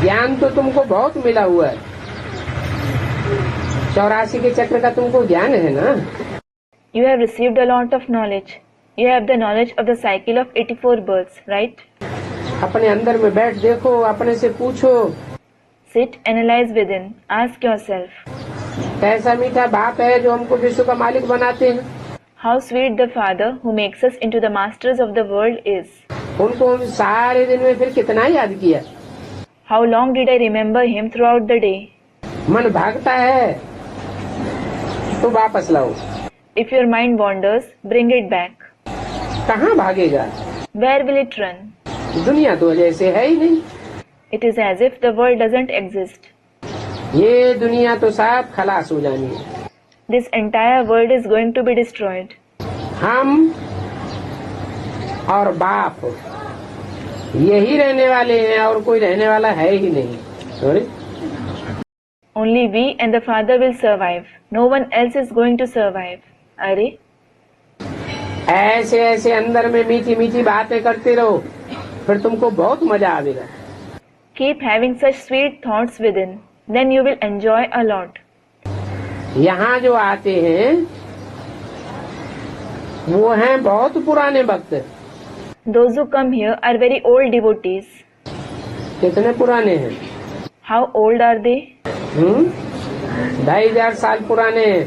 ज्ञान तो तुमको बहुत मिला हुआ है। 84 के चक्र का तुमको ज्ञान है ना। You have received a lot of knowledge. You have the knowledge of the cycle of 84 births, right? अपने अंदर में बैठ देखो, अपने से पूछो Sit, analyze within. Ask yourself, कैसा मीठा बाप है जो हमको विश्व का मालिक बनाते हैं। how sweet the Father who makes us into the masters of the world is. उनको हम सारे दिन में फिर कितना याद किया। How long did I remember him throughout the day? मन भागता है तो वापस लाओ। If your mind wanders, bring it back. कहाँ भागेगा? Where will it run? दुनिया तो जैसे है ही नहीं। It is as if the world doesn't exist. ये दुनिया तो साफ खलास हो जानी है। This entire world is going to be destroyed. हम और बाप यही रहने वाले हैं और कोई रहने वाला है ही नहीं। Sorry? Only we and the Father will survive. No one else is going to survive. अरे ऐसे ऐसे अंदर में मीठी मीठी बातें करते रहो, फिर तुमको बहुत मजा आएगा। keep having such sweet thoughts within. Then you will enjoy a lot. यहाँ जो आते हैं वो हैं बहुत पुराने भक्त। Those who come here are very old devotees. कितने पुराने हैं? How old are they? 2500 साल पुराने हैं।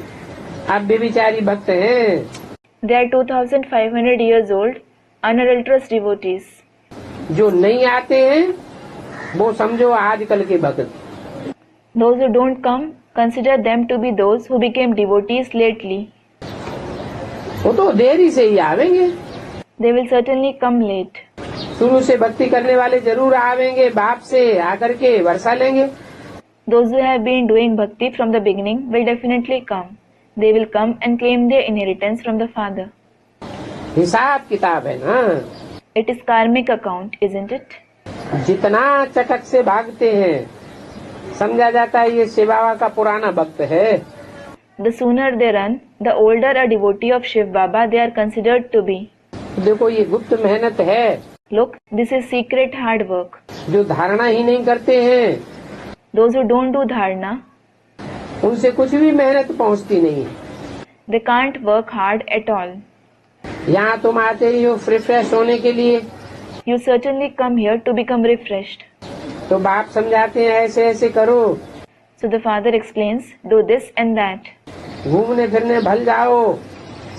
अब भी बेचारी भक्त हैं। They are 2500 years old, unadulterous devotees. जो नहीं आते हैं वो समझो आजकल के भक्त। Those who don't come, consider them to be those who became devotees lately. वो तो देरी से ही आवेंगे। They will certainly come late. शुरू से भक्ति करने वाले जरूर आवेंगे, बाप से आकर के वर्षा लेंगे। Those who have been doing bhakti from the beginning will definitely come. They will come and claim their inheritance from the Father. हिसाब किताब है ना। It is karmic account, isn't it? जितना चटक से भागते हैं समझा जाता है ये शिव बाबा का पुराना भक्त है। The sooner they run, the older a devotee of Shiv Baba they are considered to be. देखो ये गुप्त मेहनत है। Look, this is secret hard work. जो धारणा ही नहीं करते हैं Those who don't do dharana, उनसे कुछ भी मेहनत पहुंचती नहीं। they can't work hard at all. यहाँ तुम आते ही हो रिफ्रेश होने के लिए, You certainly come here to become refreshed. तो बाप समझाते हैं ऐसे ऐसे करो, So the Father explains, do this and that. घूमने फिरने भल जाओ,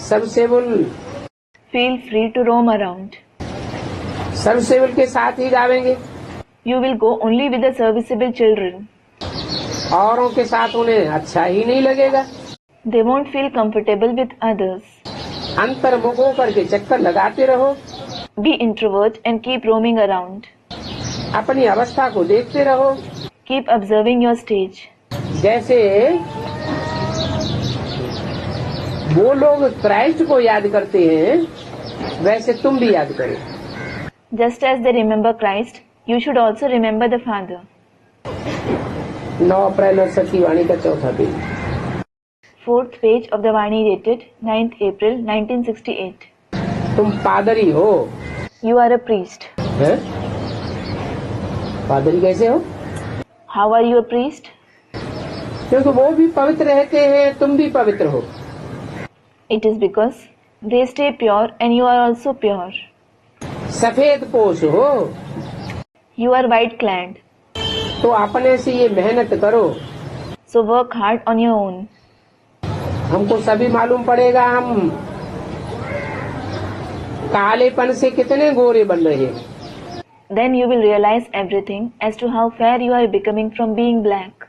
सबसे बोल Feel free to roam around. सबसे बोल के साथ ही जावेंगे। You will go only with the serviceable children. औरों के साथ उन्हें अच्छा ही नहीं लगेगा। They won't feel comfortable with others. अंतर्मुख होकर के चक्कर लगाते रहो, Be introvert and keep roaming around. अपनी अवस्था को देखते रहो। Keep observing your stage. जैसे वो लोग क्राइस्ट को याद करते हैं वैसे तुम भी याद करो। Just as they remember Christ, you should also remember the Father. 9 अप्रैल और सखी वाणी का चौथा page. 4th page of the Vani dated 9th April 1968. तुम पादरी हो। You are a priest. हैं? पादरी कैसे हो? How are you a priest? क्योंकि वो भी पवित्र रहते हैं, तुम भी पवित्र हो। It is because they stay pure and you are also pure. सफेद पोष हो You are white clad. तो अपने से ये मेहनत करो। So work hard on your own. हमको सभी मालूम पड़ेगा हम कालेपन से कितने गोरे बन रहे हैं। Then you will realize everything as to how fair you are becoming from being black.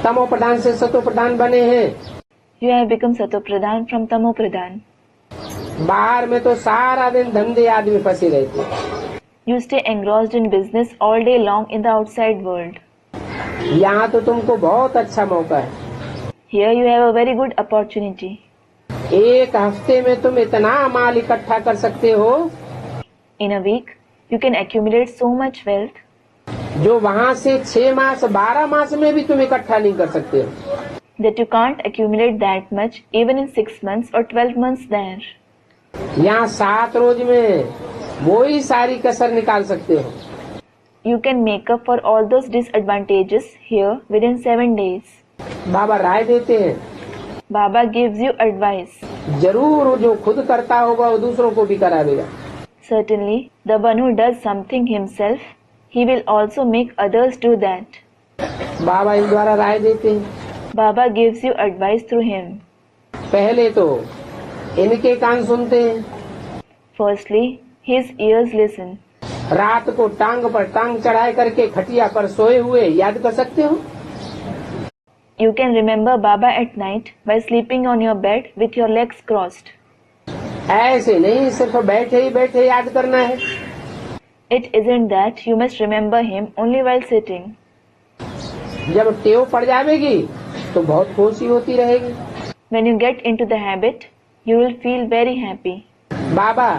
तमो प्रधान से सतो प्रधान बने हैं। You have become Satopradhan from Tamopradhan. बाहर में तो सारा दिन धंधे आदमी फंसे रहते हैं। You stay engrossed in business all day long in the outside world. यहाँ तो तुमको बहुत अच्छा मौका है। Here you have a very good opportunity. एक हफ्ते में तुम इतना माल इकट्ठा कर सकते हो In a week, you can accumulate so much wealth जो वहाँ से 6 मास 12 मास में भी तुम इकट्ठा नहीं कर सकते हो। that you can't accumulate that much even in 6 months or 12 months there. यहाँ 7 रोज में वो ही सारी कसर निकाल सकते हो। You can make up for all those disadvantages here within 7 days. बाबा राय देते हैं, Baba gives you advice. जरूर जो खुद करता होगा वो दूसरों को भी करावेगा। Certainly, the one who does something himself, he will also make others do that. बाबा इस द्वारा राय देते हैं। Baba gives you advice through him. पहले तो इनके कान सुनते हैं, Firstly, his ears listen. रात को टांग पर टांग चढ़ाए करके खटिया पर सोए हुए याद कर सकते हो। You can remember Baba at night by sleeping on your bed with your legs crossed. ऐसे नहीं सिर्फ बैठे ही बैठे याद करना है। It isn't that you must remember him only while sitting. जब टेव पड़ जाएगी तो बहुत खुशी होती रहेगी। When you get into the habit, you will feel very happy. बाबा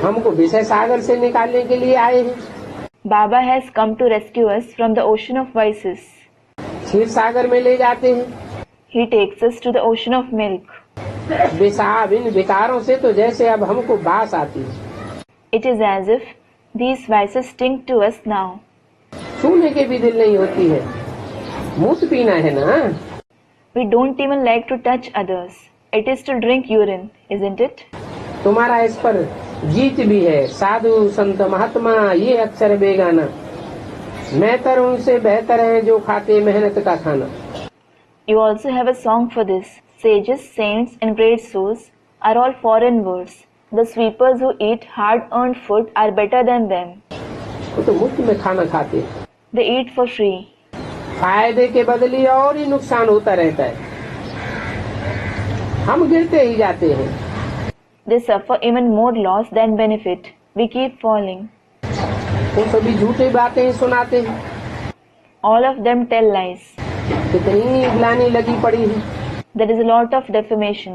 हमको विषय सागर से निकालने के लिए आए हैं। Baba has come to rescue us from the ocean of vices. क्षीर सागर में ले जाते हैं। He takes us to the ocean of milk. इन विकारों से तो जैसे अब हमको बास आती है। It is as if these vices stink to us now. छूने के भी दिल नहीं होती है, मूत पीना है ना। We don't even like to touch others. It is to drink urine, isn't it? तुम्हारा इस पर गीत भी है, साधु संत महात्मा ये अक्षर बेगाना, मैं तर उनसे बेहतर है जो खाते मेहनत का खाना। You also have a song for this. Sages, saints, and great souls are all foreign words. The sweepers who eat hard-earned food are better than them. वो तो मुफ्त में खाना खाते हैं। They eat for free. फायदे के बदले और ही नुकसान होता रहता है, हम गिरते ही जाते हैं। They suffer even more loss than benefit. We keep falling. वो सभी झूठी बातें ही सुनाते हैं। All of them tell lies. कितनी ग्लानि लगी पड़ी है। There is a lot of defamation.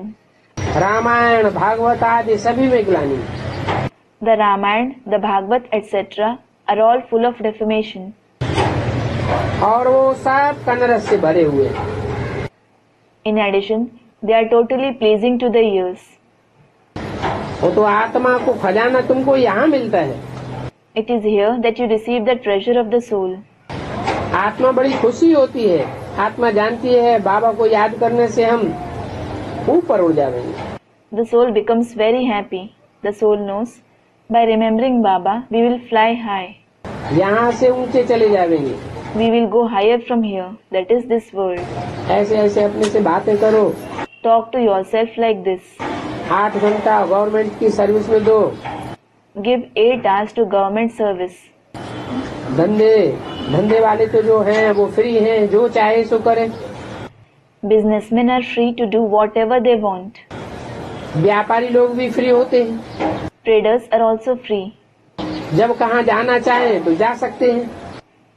Ramayan Bhagavat आदि सभी में ग्लानि। The Ramayana, the Bhagavad, etc. are all full of defamation. और वो सब कनरस से भरे हुए हैं। In addition, they are totally pleasing to the ears. वो तो आत्मा को खजाना तुमको यहाँ मिलता है। It is here that you receive the treasure of the soul. आत्मा बड़ी खुशी होती है, आत्मा जानती है बाबा को याद करने से हम ऊपर उड़ जाएंगे। The soul becomes very happy. The soul knows, by remembering Baba, we will fly high. यहाँ से ऊंचे चले जाएंगे। We will go higher from here, that is this world. ऐसे ऐसे अपने से बातें करो। Talk to yourself like this. 8 घंटा गवर्नमेंट की सर्विस में दो। Give 8 hours to government service. धंधे वाले तो जो हैं वो फ्री हैं, जो चाहे सो करें। Businessmen are free to do whatever they want. व्यापारी लोग भी फ्री होते हैं। Traders are also free. जब कहाँ जाना चाहें तो जा सकते हैं।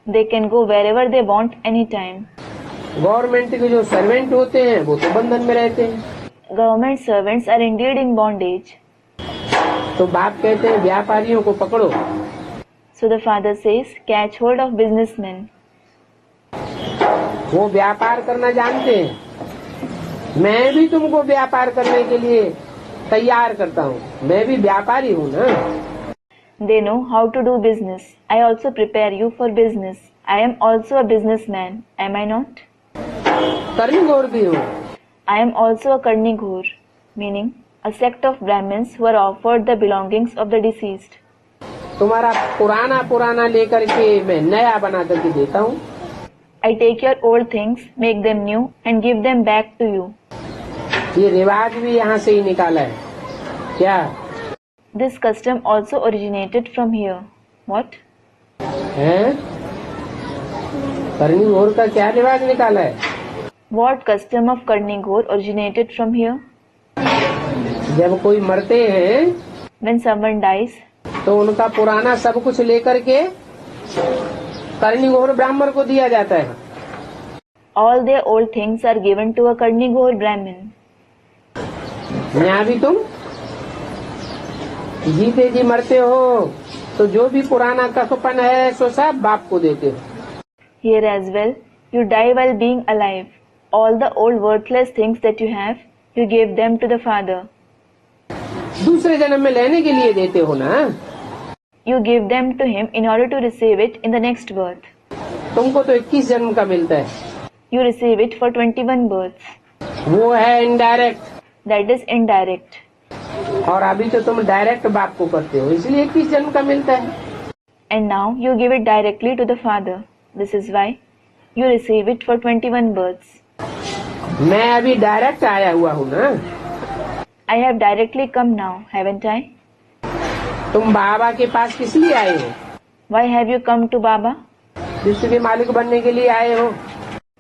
They can go wherever they want anytime. Government के जो सर्वेंट होते हैं वो तो बंधन में रहते हैं। Government servants are indeed in bondage. तो बाप कहते हैं व्यापारियों को पकड़ो। So the father says, catch hold of businessmen. वो व्यापार करना जानते हैं, मैं भी तुमको व्यापार करने के लिए तैयार करता हूँ, मैं भी व्यापारी हूँ ना। They know how to do business. I also prepare you for business. I am also a businessman, am I not? कर्णिघोर भी हूँ। I am also a Karnighor, meaning a sect of Brahmins who are offered the belongings of the deceased. तुम्हारा पुराना लेकर के मैं नया बना करके देता हूँ। I take your old things, make them new and give them back to you. ये रिवाज भी यहाँ से ही निकाला है क्या? This custom also originated from here. What? हैं? कर्णिघोर का क्या रिवाज निकाला है? What custom of Karnighor originated from here? जब कोई मरते हैं When someone dies, तो उनका पुराना सब कुछ लेकर के कर्णिघोर ब्राह्मण को दिया जाता है। all their old things are given to a Karnighor Brahmin. यहाँ भी तुम जीते जी मरते हो तो जो भी पुराना कसपन है सो सब बाप को देते हो। Here as well, you die while being alive. All the old worthless things that you have, you give them to the Father. दूसरे जन्म में लेने के लिए देते हो ना। You give them to him in order to receive it in the next birth. तुमको तो 21 जन्म का मिलता है। You receive it for 21 births. वो है इनडायरेक्ट, That is indirect. और अभी तो तुम डायरेक्ट बाप को करते हो, इसलिए 21 जन्म का मिलता है। And now you give it directly to the Father. This is why you receive it for 21 births. मैं अभी डायरेक्ट आया हुआ हूँ ना। I have directly come now, haven't I? तुम बाबा के पास किस लिए आए हो? Why have you come to Baba? विश्व के मालिक बनने के लिए आए हो।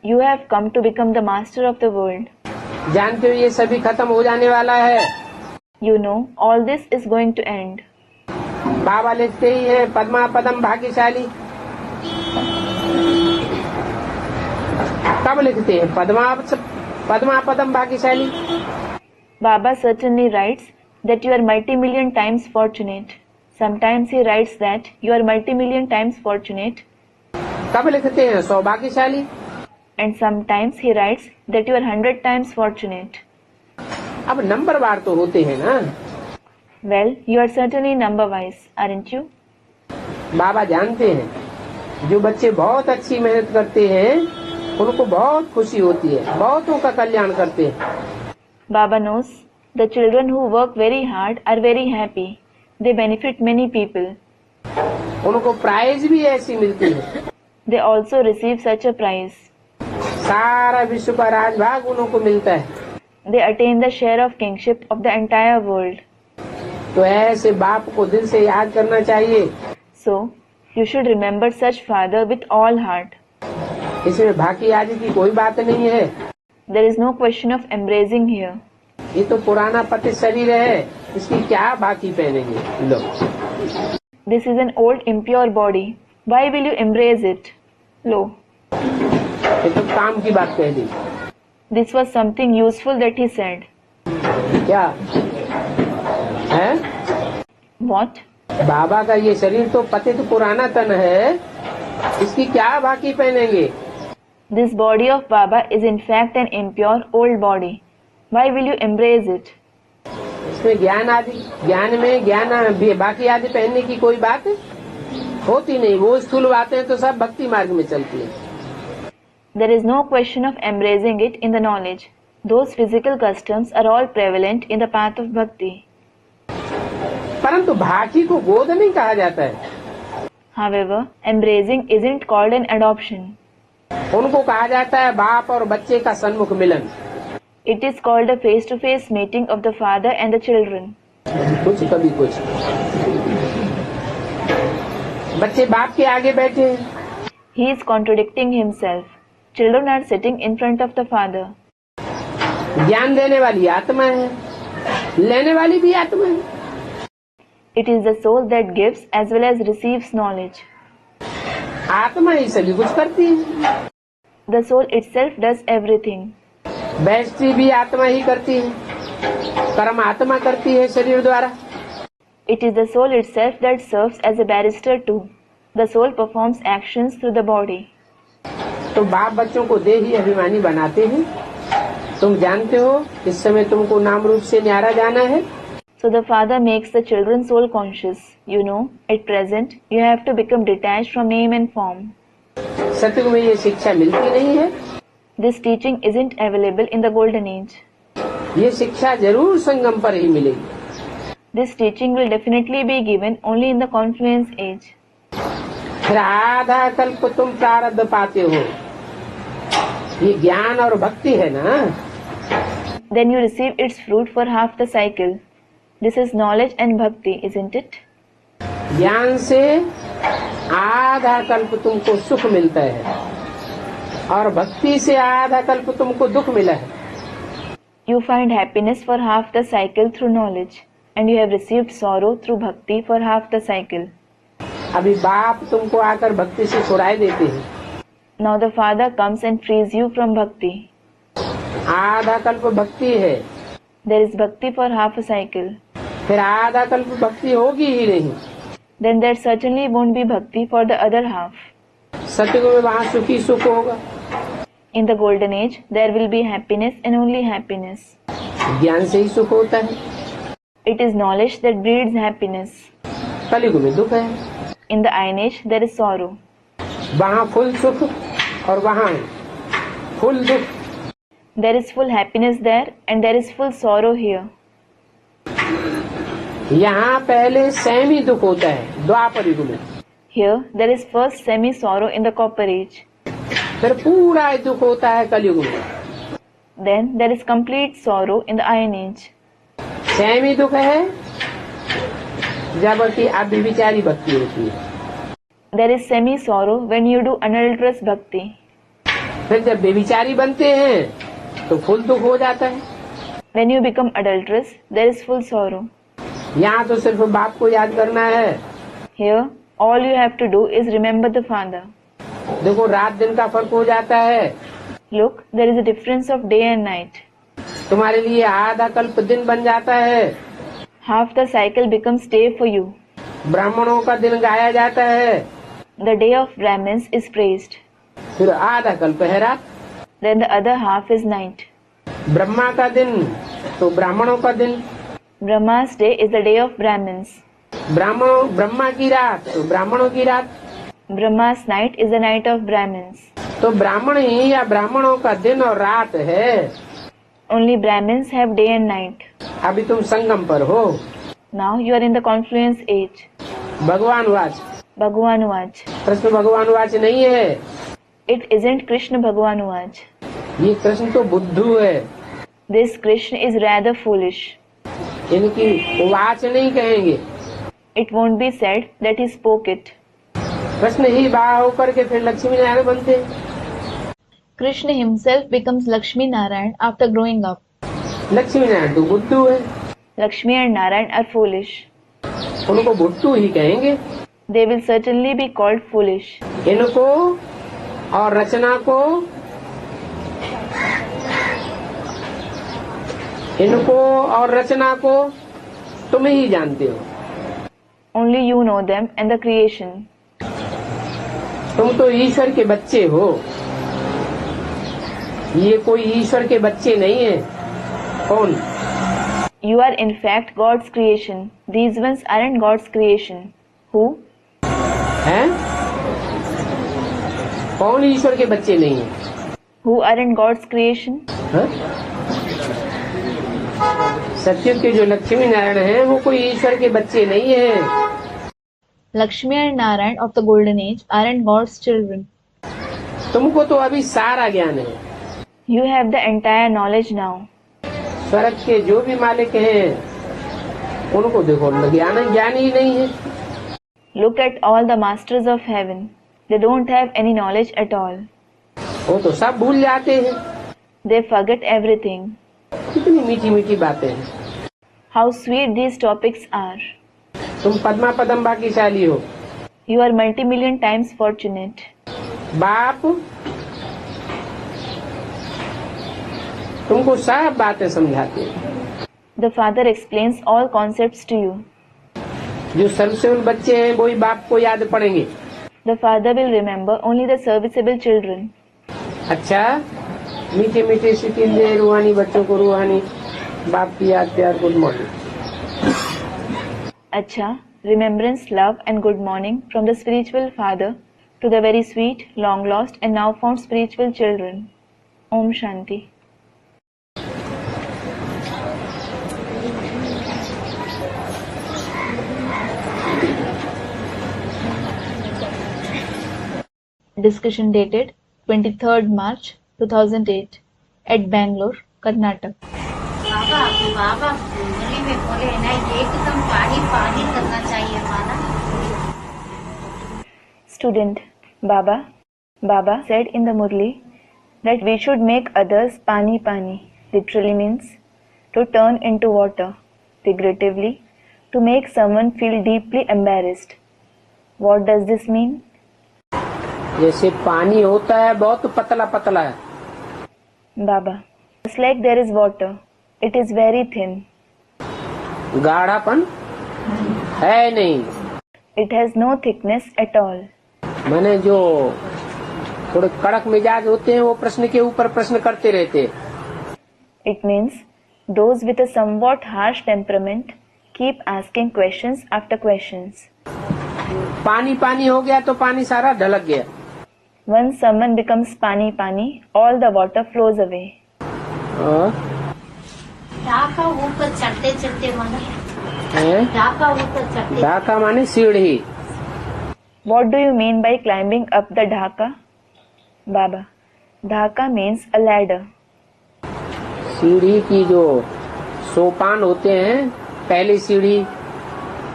You have come to become the master of the world. जानते हो ये सभी खत्म हो जाने वाला है। You know all this is going to end. बाबा लिखते ही है पद्मा पदम भाग्यशाली। कब लिखते हैं पद्मा पदम भाग्यशाली? Baba certainly writes that you are multi-million times fortunate. Sometimes he writes that you are multi-million times fortunate, कब लिखते हैं सौभाग्यशाली, and sometimes he writes that you are 100 times fortunate. अब नंबरवार तो होते हैं ना। Well, you are certainly number-wise, aren't you? बाबा जानते हैं जो बच्चे बहुत अच्छी मेहनत करते हैं उनको बहुत खुशी होती है, बहुतों का कल्याण करते हैं। Baba knows the children who work very hard are very happy. They benefit many people. उनको प्राइज भी ऐसी मिलती है, They also receive such a prize. सारा विश्व का राजभाग उनको मिलता है। They attain the share of kingship of the entire world. तो ऐसे बाप को दिल से याद करना चाहिए। So, you should remember such father with all heart. इसमें भाकी आदि की कोई बात नहीं है। There is no question of embracing here. ये तो पुराना पतित शरीर है, इसकी क्या भाकी पहनेंगे लोग। This is an old impure body. Why will you embrace it? Lo, ये तो काम की बात कह दी। this was something useful that he said. क्या है? What? बाबा का ये शरीर तो पतित पुराना तन है, इसकी क्या भाकी पहनेंगे। This body of Baba is in fact an impure old body. Why will you embrace it? इसमें ज्ञान में बाकी आदि पहनने की कोई बात होती नहीं। वो स्थूल बातें हैं तो सब भक्ति मार्ग में चलती है। There is no question of embracing it in the knowledge. Those physical customs are all prevalent in the path of bhakti. परंतु भाकी को गोद नहीं कहा जाता है। However, embracing isn't called an adoption. उनको कहा जाता है बाप और बच्चे का सन्मुख मिलन। It is called a face-to-face meeting of the father and the children. कुछ कभी कुछ बच्चे बाप के आगे बैठे हैं, He is contradicting himself. Children are sitting in front of the father. ज्ञान देने वाली आत्मा है, लेने वाली भी आत्मा है। It is the soul that gives as well as receives knowledge. आत्मा ही सभी कुछ करती है। The soul itself does everything. बैष्टि भी आत्मा ही करती है, कर्म आत्मा करती है शरीर द्वारा। It is the soul itself that serves as a barrister too. The soul performs actions through the body. तो बाप बच्चों को देही अभिमानी बनाते हैं। तुम जानते हो इस समय तुमको नाम रूप से न्यारा जाना है। So the father makes the children soul conscious. You know, at present, you have to become detached from name and form. सतयुग में ये शिक्षा मिलती नहीं है। This teaching isn't available in the golden age. ये शिक्षा जरूर संगम पर ही मिलेगी। This teaching will definitely be given only in the confluence age. फिर आधा कल्प तुम प्रारब्ध पाते हो। ये ज्ञान और भक्ति है ना। Then you receive its fruit for half the cycle. This is knowledge and bhakti, isn't it? ज्ञान से आधा कल्प तुमको सुख मिलता है और भक्ति से आधा कल्प तुमको दुख मिला है। You find happiness for half the cycle through knowledge, and you have received sorrow through bhakti for half the cycle. अभी बाप तुमको आकर भक्ति से छुड़ाए देते हैं। Now the Father comes and frees you from bhakti. आधा कल्प भक्ति है, There is bhakti for half a cycle. फिर आधा कल्प भक्ति होगी ही नहीं। Then there certainly won't be bhakti for the other half. सतयुग में वहाँ सुखी सुख होगा। In the golden age, there will be happiness and only happiness. ज्ञान से ही सुख होता है। It is knowledge that breeds happiness. कलयुग में दुख है। In the iron age, there is sorrow. वहाँ फुल सुख और वहाँ फुल दुख। There is full happiness there and there is full sorrow here. यहाँ पहले सेमी दुख होता है द्वापर युग में, Here, there is first semi-sorrow in the copper age. फिर पूरा दुख होता है कलयुग में। Then there is complete sorrow in the iron age. Semi दुख है जबकि अव्यभिचारी भक्ति होती है। There is semi-sorrow when you do unadulterous bhakti. फिर जब व्यभिचारी बनते हैं तो फुल दुख हो जाता है। When you become adulterous, there is full sorrow. यहाँ तो सिर्फ बाप को याद करना है। Here, all you have to do is remember the Father. देखो रात दिन का फर्क हो जाता है। Look, there is a difference of day and night. तुम्हारे लिए आधा कल्प दिन बन जाता है। Half the cycle becomes day for you. ब्राह्मणों का दिन गाया जाता है। The day of Brahmins is praised. फिर आधा कल्प है रात। Then the other half is night. Brahma का दिन तो ब्राह्मणों का दिन। Brahma's day is the day of Brahmins. Brahma की रात तो ब्राह्मणों की रात। Brahma's night is the night of Brahmins. तो ब्राह्मण ही या ब्राह्मणों का दिन और रात है। Only Brahmins have day and night. अभी तुम संगम पर हो। Now you are in the confluence age. भगवान वाच। Bhagavan Vach. कृष्ण भगवान वाच नहीं है, It isn't Krishna Bhagavan Vach. ये कृष्ण तो बुद्धू है। This Krishna is rather foolish. इनकी वाच नहीं कहेंगे। It won't be said that he spoke it. Krishna ही बड़ा होकर के फिर लक्ष्मी नारायण बनते। Krishna himself becomes Lakshmi Narayan after growing up. Lakshmi Narayan तो बुद्धू है, Lakshmi and Narayan are foolish. उनको बुद्धू ही कहेंगे। They will certainly be called foolish. इनको और रचना को, इनको और रचना को तुम ही जानते हो। Only you know them and the creation. तुम तो ईश्वर के बच्चे हो, ये कोई ईश्वर के बच्चे नहीं है। कौन? You are in fact God's creation. These ones aren't God's creation. Who? हैं? कौन ईश्वर के बच्चे नहीं है? Who aren't God's creation? हाँ? सत्युग के जो लक्ष्मी नारायण हैं वो कोई ईश्वर के बच्चे नहीं है। Lakshmi and Narayan of the golden age aren't God's children. तुमको तो अभी सारा ज्ञान है। You have the entire knowledge now. स्वर्ग के जो भी मालिक हैं उनको देखो ज्ञान ही नहीं है। Look at all the masters of heaven. They don't have any knowledge at all. वो तो सब भूल जाते हैं। They forget everything. कितनी मीठी मीठी बातें हैं। How sweet these topics are. तुम पद्मा पदम्बा की शाली हो। You are multi-million times fortunate. बाप तुमको सब बातें समझाते हैं। The father explains all concepts to you. जो सर्वसेवल बच्चे हैं वही बाप को याद पड़ेंगे। The father will remember only the serviceable children. अच्छा, मीठे मीठे सिकिंदे रूहानी बच्चों को रूहानी बाप की याद प्यार good morning. Acha, remembrance, love and good morning from the spiritual father to the very sweet, long lost and now found spiritual children. Om Shanti. Discussion dated 23rd March 2008 at Bangalore, Karnataka. बाबा मुरली में बोले ना एकदम पानी पानी करना चाहिए माना। Student Baba said in the Murli that we should make others pani pani, literally means to turn into water, figuratively to make someone feel deeply embarrassed. What does this mean? जैसे पानी होता है बहुत पतला पतला है। Baba, just like there is water, it is very thin. गाढ़ापन है नहीं। It has no thickness at all. मैंने जो थोड़े कड़क मिजाज होते हैं वो प्रश्न के ऊपर प्रश्न करते रहते। It means those with a somewhat harsh temperament keep asking questions after questions. पानी पानी हो गया तो पानी सारा ढलक गया। Once someone becomes pani pani, all the water flows away. Dhaka ऊपर चढ़ते चढ़ते माना। ढाका ऊपर चढ़ते। ढाका माने सीढ़ी। What do you mean by climbing up the dhaka? Baba, dhaka means a ladder. सीढ़ी की जो सोपान होते हैं, पहली सीढ़ी,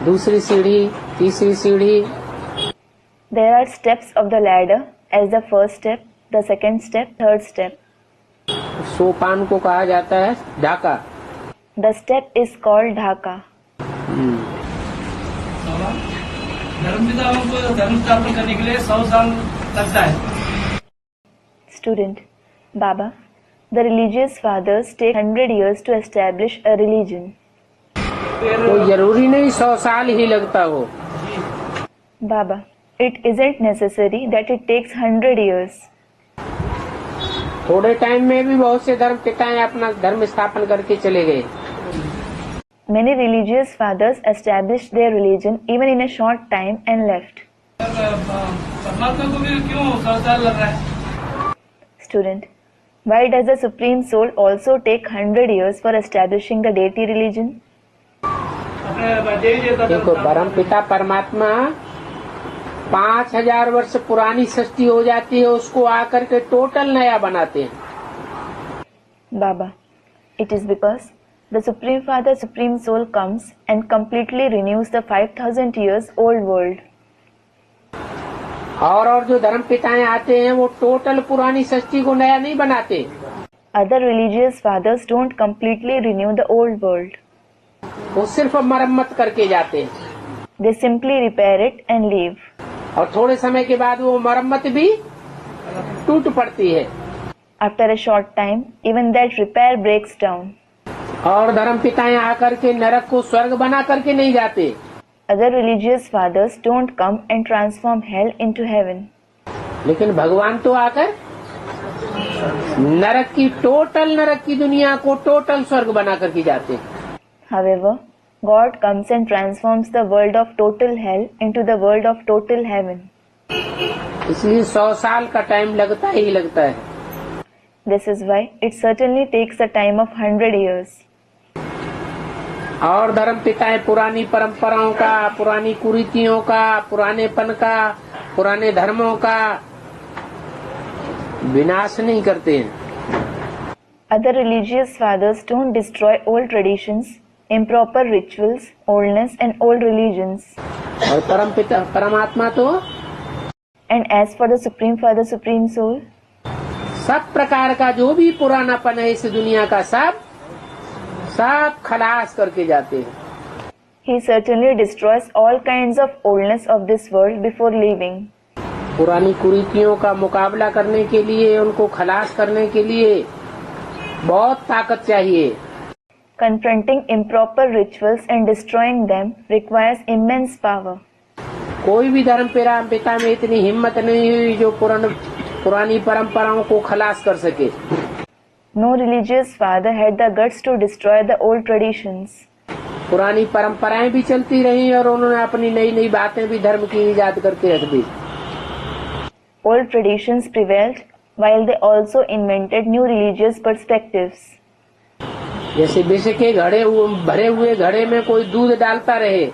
दूसरी सीढ़ी, तीसरी सीढ़ी। There are steps of the ladder as the first step, the second step, third step. सोपान को कहा जाता है Dhaka. The step is called dhaka. धर्मपिताओं को धर्म स्थापन करने के लिए 100 साल लगता है। Student, Baba, the religious fathers take 100 years to establish a religion. तो जरूरी नहीं 100 साल ही लगता हो। Baba, it isn't necessary that it takes 100 years. थोड़े टाइम में भी बहुत से धर्म पिताएं अपना धर्म स्थापन करके चले गए। Many religious fathers established their religion even in a short time and left. परमात्मा को भी क्यों 100 साल लग रहा है? Student, why does the Supreme Soul also take 100 years for establishing the deity religion? अपने देवी देवता देखो परम पिता परमात्मा 5000 वर्ष पुरानी सृष्टि हो जाती है, उसको आकर के टोटल नया बनाते हैं। Baba, it is because the Supreme Father, Supreme Soul comes and completely renews the 5000 years old world. और जो धर्म पिताएं आते हैं वो टोटल पुरानी सृष्टि को नया नहीं बनाते। Other religious fathers don't completely renew the old world. वो सिर्फ मरम्मत करके जाते हैं They simply repair it and leave. और थोड़े समय के बाद वो मरम्मत भी टूट पड़ती है। After a short time, even that repair breaks down. और धर्म पिताएं आकर के नरक को स्वर्ग बना करके नहीं जाते। Other religious fathers don't come and transform hell into heaven. लेकिन भगवान तो आकर नरक की दुनिया को टोटल स्वर्ग बना करके जाते हैं। However, God comes and transforms the world of total hell into the world of total heaven. इसलिए 100 साल का टाइम लगता ही लगता है। This is why it certainly takes a time of 100 years. और धर्म पिताएं पुरानी परंपराओं का, पुरानी कुरीतियों का, पुरानेपन का, पुराने धर्मों का विनाश नहीं करते हैं। Other religious fathers don't destroy old traditions, improper rituals, oldness and old religions. और परम पिता परमात्मा तो And as for the Supreme Father, Supreme Soul, सब प्रकार का जो भी पुरानापन है इस दुनिया का सब खलास करके जाते हैं। He certainly destroys all kinds of oldness of this world before leaving. पुरानी कुरीतियों का मुकाबला करने के लिए, उनको खलास करने के लिए बहुत ताकत चाहिए। Confronting improper rituals and destroying them requires immense power. कोई भी धर्म पिता में इतनी हिम्मत नहीं हुई जो पुरानी परंपराओं को खलास कर सके। No religious father had the guts to destroy the old traditions. पुरानी परंपराएं भी चलती रही और उन्होंने अपनी नई नई बातें भी धर्म की ईजाद करके रख दी। Old traditions prevailed while they also invented new religious perspectives. जैसे विष के भरे हुए घड़े में कोई दूध डालता रहे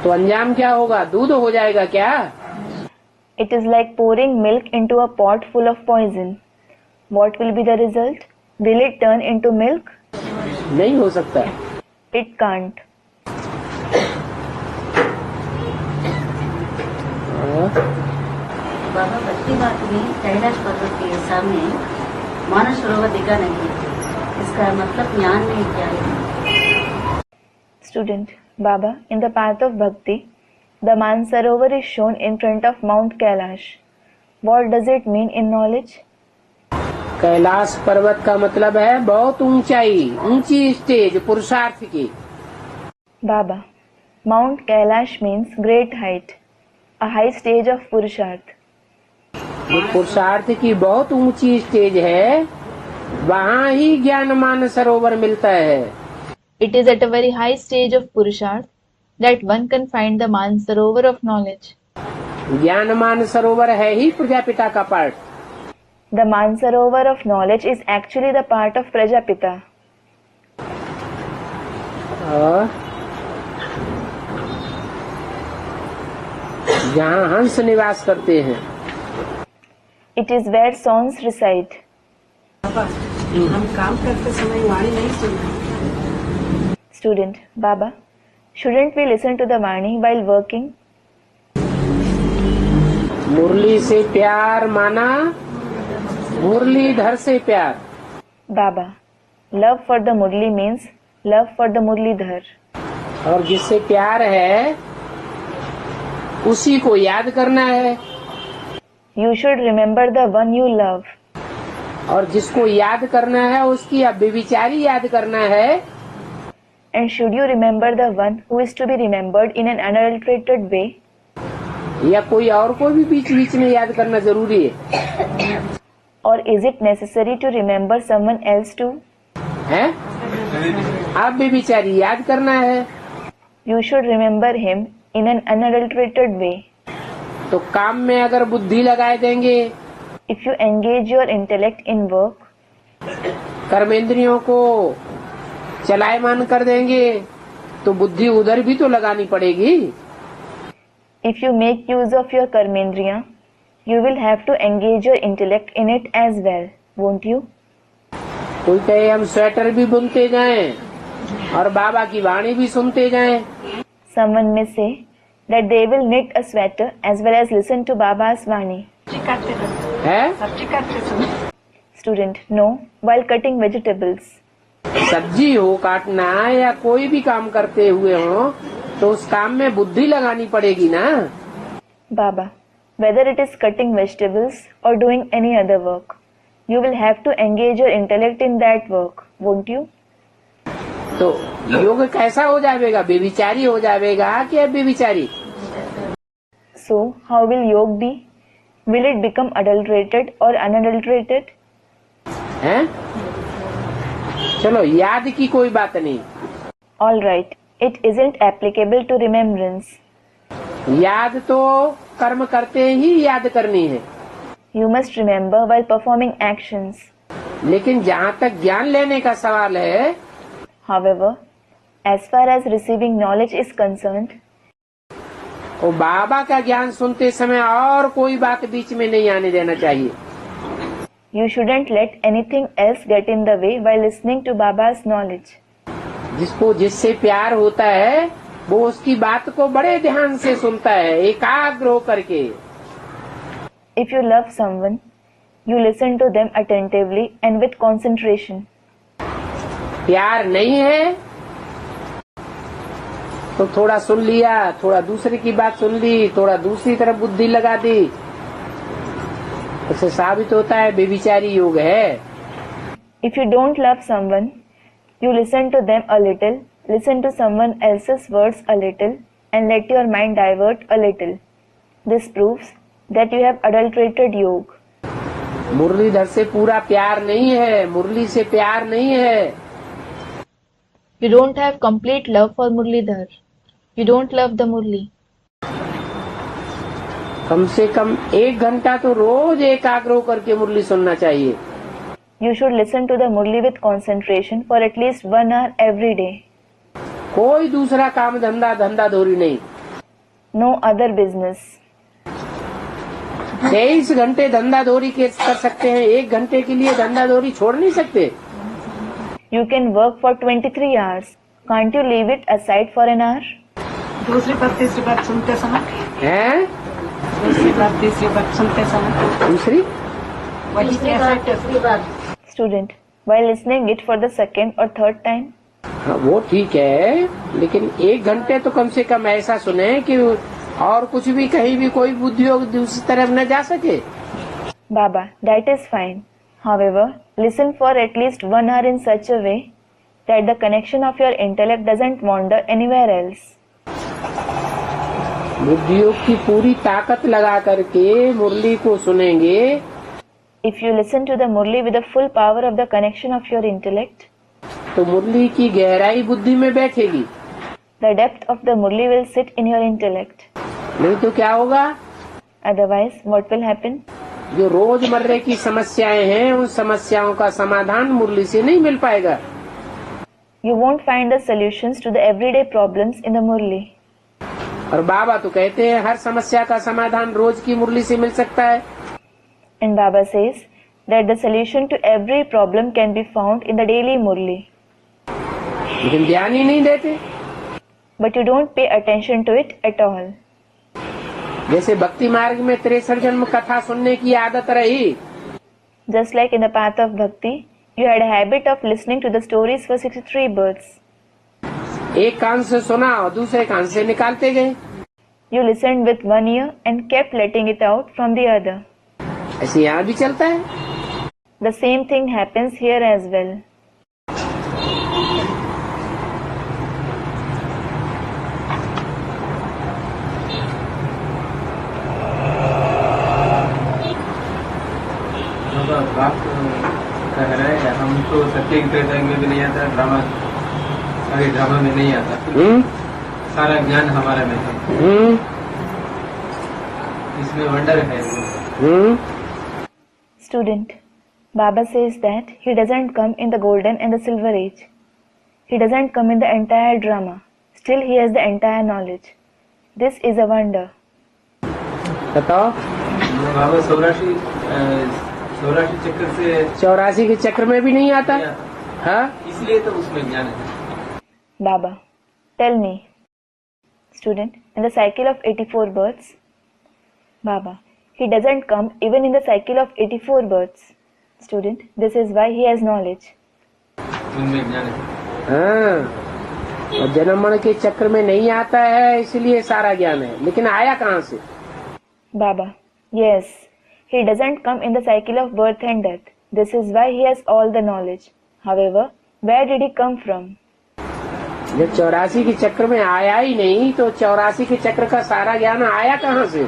तो अंजाम क्या होगा? दूध हो जाएगा क्या? It is like pouring milk into a pot full of poison. What will be the result? Will it turn into milk? नहीं हो सकता। It can't. बाबा भक्ति बात में कैलाश पर्वत के सामने मानसरोवर दिखा नहीं, इसका मतलब ज्ञान में क्या है? Student, Baba, in the path of bhakti, the Mansarovar is shown in front of Mount Kailash. What does it mean in knowledge? Kailash पर्वत का मतलब है बहुत ऊंची स्टेज पुरुषार्थ की। Baba, Mount Kailash means great height, a high stage of Purusharth. ये पुरुषार्थ की बहुत ऊंची स्टेज है, वहाँ ही ज्ञान मानसरोवर मिलता है। It is at a very high stage of Purusharth that one can find the Mansarovar of knowledge. ज्ञान मानसरोवर है ही प्रजापिता का part. The Mansarovar of knowledge is actually the part of Prajapita. जहाँ हंस निवास करते हैं। It is where swans reside. हम काम करते समय वाणी नहीं सुनते। Student, Baba, shouldn't we listen to the Vani while working? मुरली से प्यार माना मुरलीधर से प्यार। Baba, love for the Murli means love for the Murlidhar. और जिससे प्यार है उसी को याद करना है। You should remember the one you love. और जिसको याद करना है उसकी अब बेविचारी याद करना है। And should you remember the one who is to be remembered in an unadulterated way? या कोई और को भी बीच बीच में याद करना जरूरी है? Or is it necessary to remember someone else too? है? आप भी बेचारी याद करना है। You should remember him in an unadulterated way. तो काम में अगर बुद्धि लगाए देंगे, If you engage your intellect in work, कर्मेंद्रियों को चलायमान कर देंगे, तो बुद्धि उधर भी तो लगानी पड़ेगी। if you make use of your karmendriya, you will have to engage your intellect in it as well, won't you? कोई कहे हम स्वेटर भी बुनते जाएं और बाबा की वाणी भी सुनते जाएं। Someone may say that they will knit a sweater as well as listen to Baba's Vani. सब्जी काटते समय है? सब्जी काटते समय Student, no, while cutting vegetables. सब्जी हो काटना या कोई भी काम करते हुए हो, तो उस काम में बुद्धि लगानी पड़ेगी ना। Baba, whether it is cutting vegetables or doing any other work, you will have to engage your intellect in that work, won't you? तो योग कैसा हो जाएगा? बेविचारी हो जाएगा कि बेविचारी? So, how will yoga be? Will it become adulterated or unadulterated? हैं? चलो याद की कोई बात नहीं। Alright, it isn't applicable to remembrance. याद तो कर्म करते ही याद करनी है, You must remember while performing actions. लेकिन जहाँ तक ज्ञान लेने का सवाल है, However, as far as receiving knowledge is concerned, वो बाबा का ज्ञान सुनते समय और कोई बात बीच में नहीं आने देना चाहिए। you shouldn't let anything else get in the way while listening to Baba's knowledge. जिसको जिससे प्यार होता है, वो उसकी बात को बड़े ध्यान से सुनता है, एकाग्र होकर के। If you love someone, you listen to them attentively and with concentration. प्यार नहीं है तो थोड़ा सुन लिया, थोड़ा दूसरे की बात सुन ली, थोड़ा दूसरी तरफ बुद्धि लगा दी, उससे साबित होता है बेविचारी योग है। If you don't love someone, you listen to them a little, listen to someone else's words a little, and let your mind divert a little. This proves that you have adulterated yoga. Muralidhar से पूरा प्यार नहीं है, मुरली से प्यार नहीं है। You don't have complete love for Murlidhar. You don't love the Murli. कम से कम 1 घंटा तो रोज एकाग्र होकर के मुरली सुनना चाहिए। You should listen to the Murli with concentration for at least 1 hour every day. कोई दूसरा काम धंधा धोरी नहीं। No other business. 23 घंटे धंधा धोरी के कर सकते हैं, 1 घंटे के लिए धंधा धोरी छोड़ नहीं सकते। You can work for 23 hours. Can't you leave it aside for an hour? दूसरी बार तीसरी बार सुनते समय हैं? दूसरी बार तीसरी बार सुनते समय दूसरी वही तीसरी बार तीसरी बार Student, while listening it for the second or third time, हाँ, वो ठीक है, लेकिन 1 घंटे तो कम से कम ऐसा सुने कि और कुछ भी कहीं भी कोई बुद्धि दूसरी तरफ न जा सके। Baba, that is fine. However, listen for at least 1 hour in such a way that the connection of your intellect doesn't wander anywhere else. बुद्धियोग की पूरी ताकत लगा करके मुरली को सुनेंगे, If you listen to the Murli with the full power of the connection of your intellect, तो मुरली की गहराई बुद्धि में बैठेगी। the depth of the Murli will sit in your intellect. नहीं तो क्या होगा? Otherwise, what will happen? जो रोजमर्रे की समस्याएं हैं, उन समस्याओं का समाधान मुरली से नहीं मिल पाएगा। You won't find the solutions to the everyday problems in the Murli. और बाबा तो कहते हैं हर समस्या का समाधान रोज की मुरली से मिल सकता है। And Baba says that the solution to every problem can be found in the daily Murli. लेकिन ध्यान ही नहीं देते। But you don't pay attention to it at all. जैसे भक्ति मार्ग में 63 जन्म कथा सुनने की आदत रही, Just like in the path of bhakti, you had a habit of listening to the stories for 63 births. एक कान से सुना और दूसरे कान से निकालते गए। You listened with one ear and kept letting it out from the other. ऐसे यहाँ भी चलता है। The same thing happens here as well. बाप कह रहे हैं हम तो सत्य त्रेता में भी नहीं आता, ड्रामा सारे ड्रामा में नहीं आता, सारा ज्ञान हमारा में है, इसमें वंडर है। Student, Baba says that he doesn't come in the golden and the silver age. He doesn't come in the entire drama. Still he has the entire knowledge. This is a wonder. बताओ। बाबा 84 चक्कर से 84 के चक्र में भी नहीं आता, हाँ, इसलिए तो उसमें ज्ञान है। Baba, tell me. Student, in the cycle of 84 births. Baba, he doesn't come even in the cycle of 84 births. Student, this is why he has knowledge. उनमें ज्ञान है। हाँ, और जन्म मरण के चक्र में नहीं आता है, इसलिए सारा ज्ञान है। लेकिन आया कहाँ से? Baba, yes, he doesn't come in the cycle of birth and death. This is why he has all the knowledge. However, where did he come from? जब 84 के चक्र में आया ही नहीं, तो 84 के चक्र का सारा ज्ञान आया कहाँ से,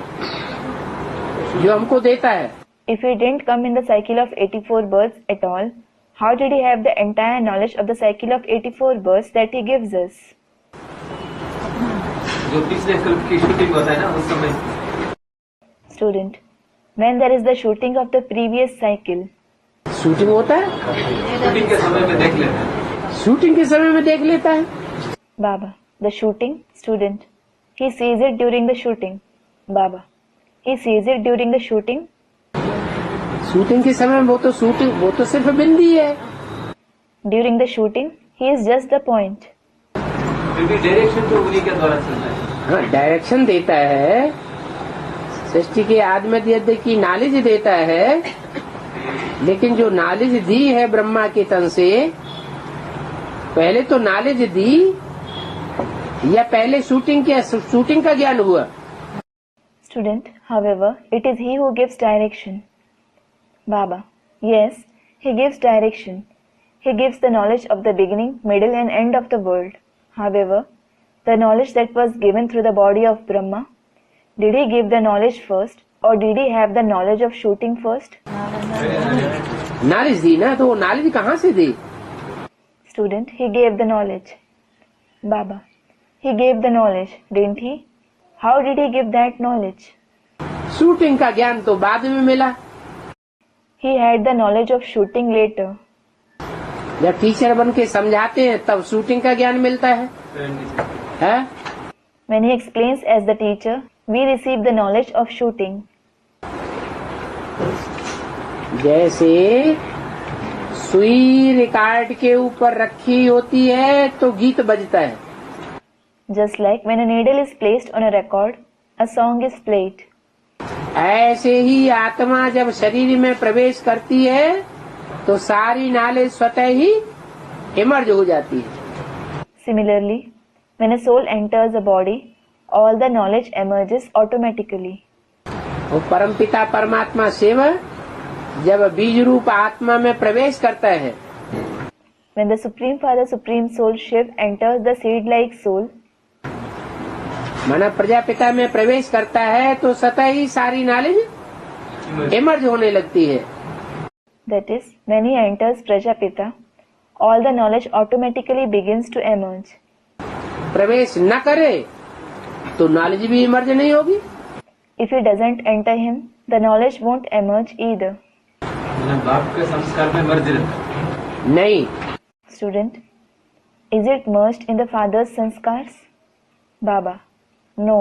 जो हमको देता है? If he didn't come in the cycle of 84 births at all, how did he have the entire knowledge of the cycle of 84 births that he gives us? जो पिछले कल्प की शूटिंग होता है ना, उस समय Student, when there is the shooting of the previous cycle, shooting होता है, शूटिंग के समय में देख लेते हैं। शूटिंग के समय में देख लेता है। Baba, the shooting, student, he sees it during the shooting. Baba, he sees it during the shooting. Shooting के समय में वो तो सिर्फ बिंदी है। During the shooting, he is just the point. फिर भी डायरेक्शन तो उन्हीं के द्वारा चल रहा है। हाँ, डायरेक्शन देता है, सृष्टि के आदि की नॉलेज देता है, लेकिन जो नॉलेज दी है ब्रह्मा के तन से, पहले तो नॉलेज दी या पहले शूटिंग का ज्ञान हुआ? Student, however, it is he who gives direction. Baba, yes, he gives direction. He gives the knowledge of the beginning, middle and end of the world. However, the knowledge that was given through the body of Brahma, did he give the knowledge first or did he have the knowledge of shooting first? Knowledge दी ना, तो वो knowledge कहाँ से दी? Student, he gave the knowledge. Baba, he gave the knowledge, didn't he? How did he give that knowledge? Shooting का ज्ञान तो बाद में मिला। He had the knowledge of shooting later. जब टीचर बन के समझाते हैं तब शूटिंग का ज्ञान मिलता है, है? When he explains as the teacher, we receive the knowledge of shooting. जैसे सुई रिकॉर्ड के ऊपर रखी होती है तो गीत बजता है। Just like when a needle is placed on a record, a song is played. ऐसे ही आत्मा जब शरीर में प्रवेश करती है तो सारी नॉलेज स्वतः ही इमर्ज हो जाती है। Similarly, when a soul enters a body, all the knowledge emerges automatically. और परमपिता परमात्मा शिव जब बीज रूप आत्मा में प्रवेश करता है, When the Supreme Father, Supreme Soul Shiv enters the seed-like soul, माना प्रजापिता में प्रवेश करता है तो स्वतः ही सारी नॉलेज इमर्ज होने लगती है। that is, when he enters Prajapita, all the knowledge automatically begins to emerge. प्रवेश न करे तो नॉलेज भी इमर्ज नहीं होगी। If he doesn't enter him, the knowledge won't emerge either. मतलब बाप के संस्कार में मर्ज रहता है। नहीं, Student, is it merged in the father's sanskars? Baba, no.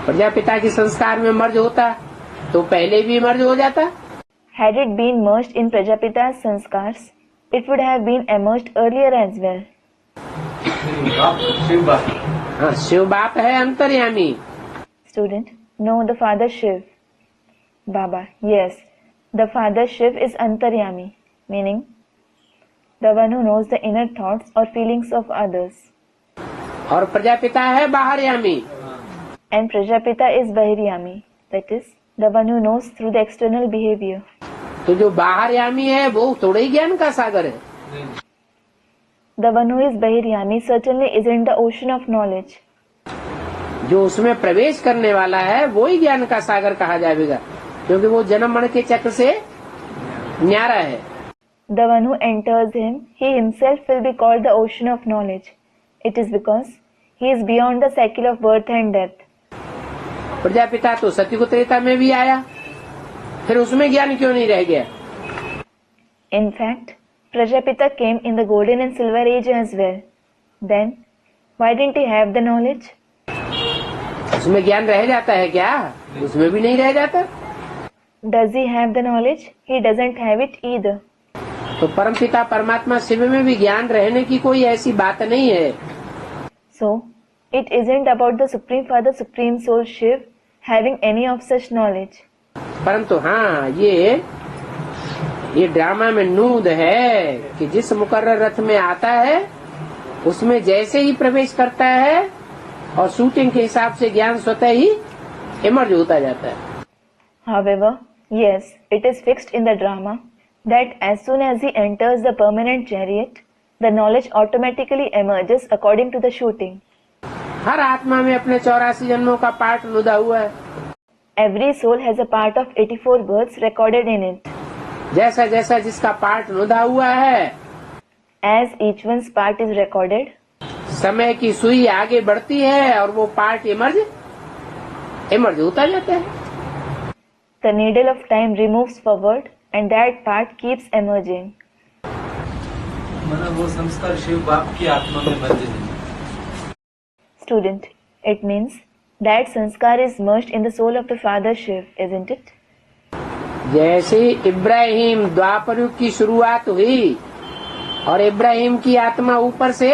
Prajapita के संस्कार में मर्ज होता तो पहले भी मर्ज हो जाता। Had it been merged in Prajapita's sanskars, it would have been emerged earlier as well. बाप शिव बाप हाँ, शिव बाप है अंतर्यामी। Student, no, the father Shiv. Baba, yes, the father Shiv is Antaryami, meaning the one who knows the inner thoughts or feelings of others. और प्रजापिता है बाहरयामी। And Prajapita is Bahiryami, that is, the one who knows through the external behavior. तो जो बाहरयामी है वो थोड़ा ही ज्ञान का सागर है। The one who is Bahiryami certainly isn't the ocean of knowledge. जो उसमें प्रवेश करने वाला है वो ही ज्ञान का सागर कहा जाएगा, क्योंकि वो जन्म मरण के चक्र से न्यारा है। The one who enters him, he himself will be called the ocean of knowledge. It is because he is beyond the cycle of birth and death. Prajapita तो सतयुग त्रेता में भी आया, फिर उसमें ज्ञान क्यों नहीं रह गया? In fact, Prajapita came in the golden and silver age as well. Then, why didn't he have the knowledge? उसमें ज्ञान रह जाता है क्या? उसमें भी नहीं रह जाता। Does he have the knowledge? He doesn't have it either. तो परमपिता परमात्मा शिव में भी ज्ञान रहने की कोई ऐसी बात नहीं है। So, it isn't about the Supreme Father, Supreme Soul Shiv having any of such knowledge. परंतु हाँ, ये ड्रामा में नूद है कि जिस मुकर्रर रथ में आता है उसमें जैसे ही प्रवेश करता है और शूटिंग के हिसाब से ज्ञान स्वतः ही इमर्ज होता जाता है। However, yes, it is fixed in the drama that as soon as he enters the permanent chariot, the knowledge automatically emerges according to the shooting. हर आत्मा में अपने 84 जन्मों का पाठ लुदा हुआ है। Every soul has a part of 84 births recorded in it. जैसा जैसा जिसका पाठ लुदा हुआ है, As each one's part is recorded, समय की सुई आगे बढ़ती है और वो पाठ इमर्ज होता जाता है। the needle of time removes forward and that part keeps emerging. मतलब वो संस्कार शिव बाप की आत्मा में मर्ज है। Student, it means that sanskar is merged in the soul of the Father Shiv, isn't it? जैसे इब्राहिम द्वापर युग की शुरुआत हुई और इब्राहिम की आत्मा ऊपर से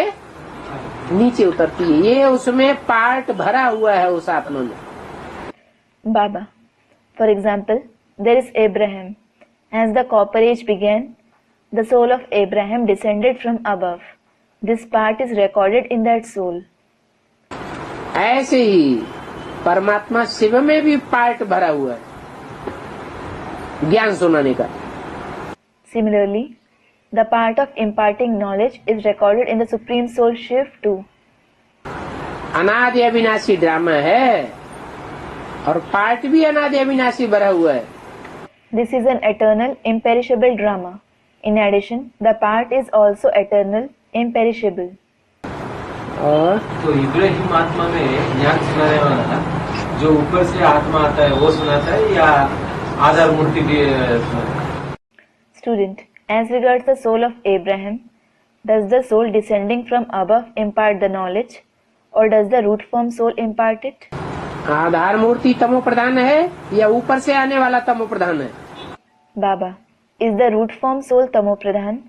नीचे उतरती है, ये उसमें पार्ट भरा हुआ है उस आत्मा में। Baba, for example, there is Abraham. As the copper age began, the soul of Abraham descended from above. This part is recorded in that soul. ऐसे ही परमात्मा शिव में भी पार्ट भरा हुआ है ज्ञान सुनाने का। Similarly, the part of imparting knowledge is recorded in the Supreme Soul Shiv too. अनादि अविनाशी ड्रामा है और पार्ट भी अनादि अविनाशी भरा हुआ है। This is an eternal, imperishable drama. In addition, the part is also eternal, imperishable. और तो इब्राहिम आत्मा में ज्ञान सुनाने वाला जो ऊपर से आत्मा आता है वो सुनाता है या आधार मूर्ति भी सुनाता है? Student, as regards the soul of Abraham, does the soul descending from above impart the knowledge, or does the root form soul impart it? आधार मूर्ति तमो प्रधान है या ऊपर से आने वाला तमो प्रधान है? Baba, is the root form soul Tamo Pradhan,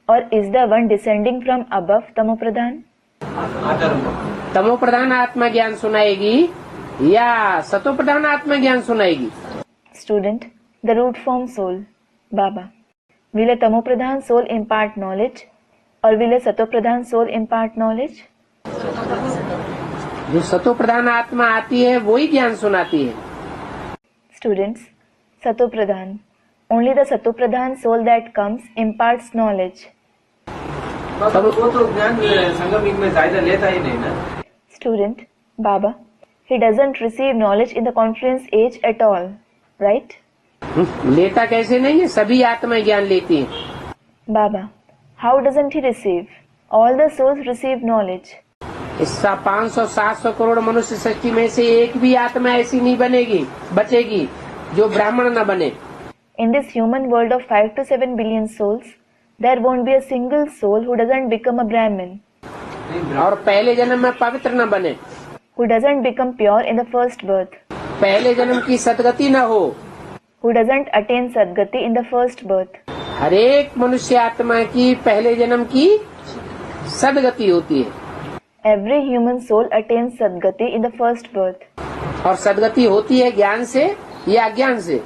or is the one descending from above Tamo Pradhan? आधार मूर्ति। तमो प्रधान आत्मा ज्ञान सुनाएगी या सतो प्रधान आत्मा ज्ञान सुनाएगी? Student, the root form soul. Baba, will a Tamo Pradhan soul impart knowledge, or will a Sato Pradhan soul impart knowledge? जो सतो प्रधान आत्मा आती है वही ज्ञान सुनाती है। Students, Sato Pradhan. Only the Sato Pradhan soul that comes imparts knowledge. मतलब वो तो ज्ञान संगम युग में ज्यादा लेता ही नहीं ना। Student, Baba, he doesn't receive knowledge in the confluence age at all, right? लेता कैसे नहीं है, सभी आत्माएं ज्ञान लेती हैं। Baba, how doesn't he receive? All the souls receive knowledge. इस 500-700 करोड़ मनुष्य सृष्टि में से एक भी आत्मा ऐसी नहीं बचेगी जो ब्राह्मण न बने। In this human world of 5 to 7 billion souls, there won't be a single soul who doesn't become a Brahmin, और पहले जन्म में पवित्र न बने, who doesn't become pure in the first birth, पहले जन्म की सदगति न हो। who doesn't attain Sadgati in the first birth. हर एक मनुष्य आत्मा की पहले जन्म की सदगति होती है Every human soul attains Sadgati in the first birth. और सदगति होती है ज्ञान से या अज्ञान से?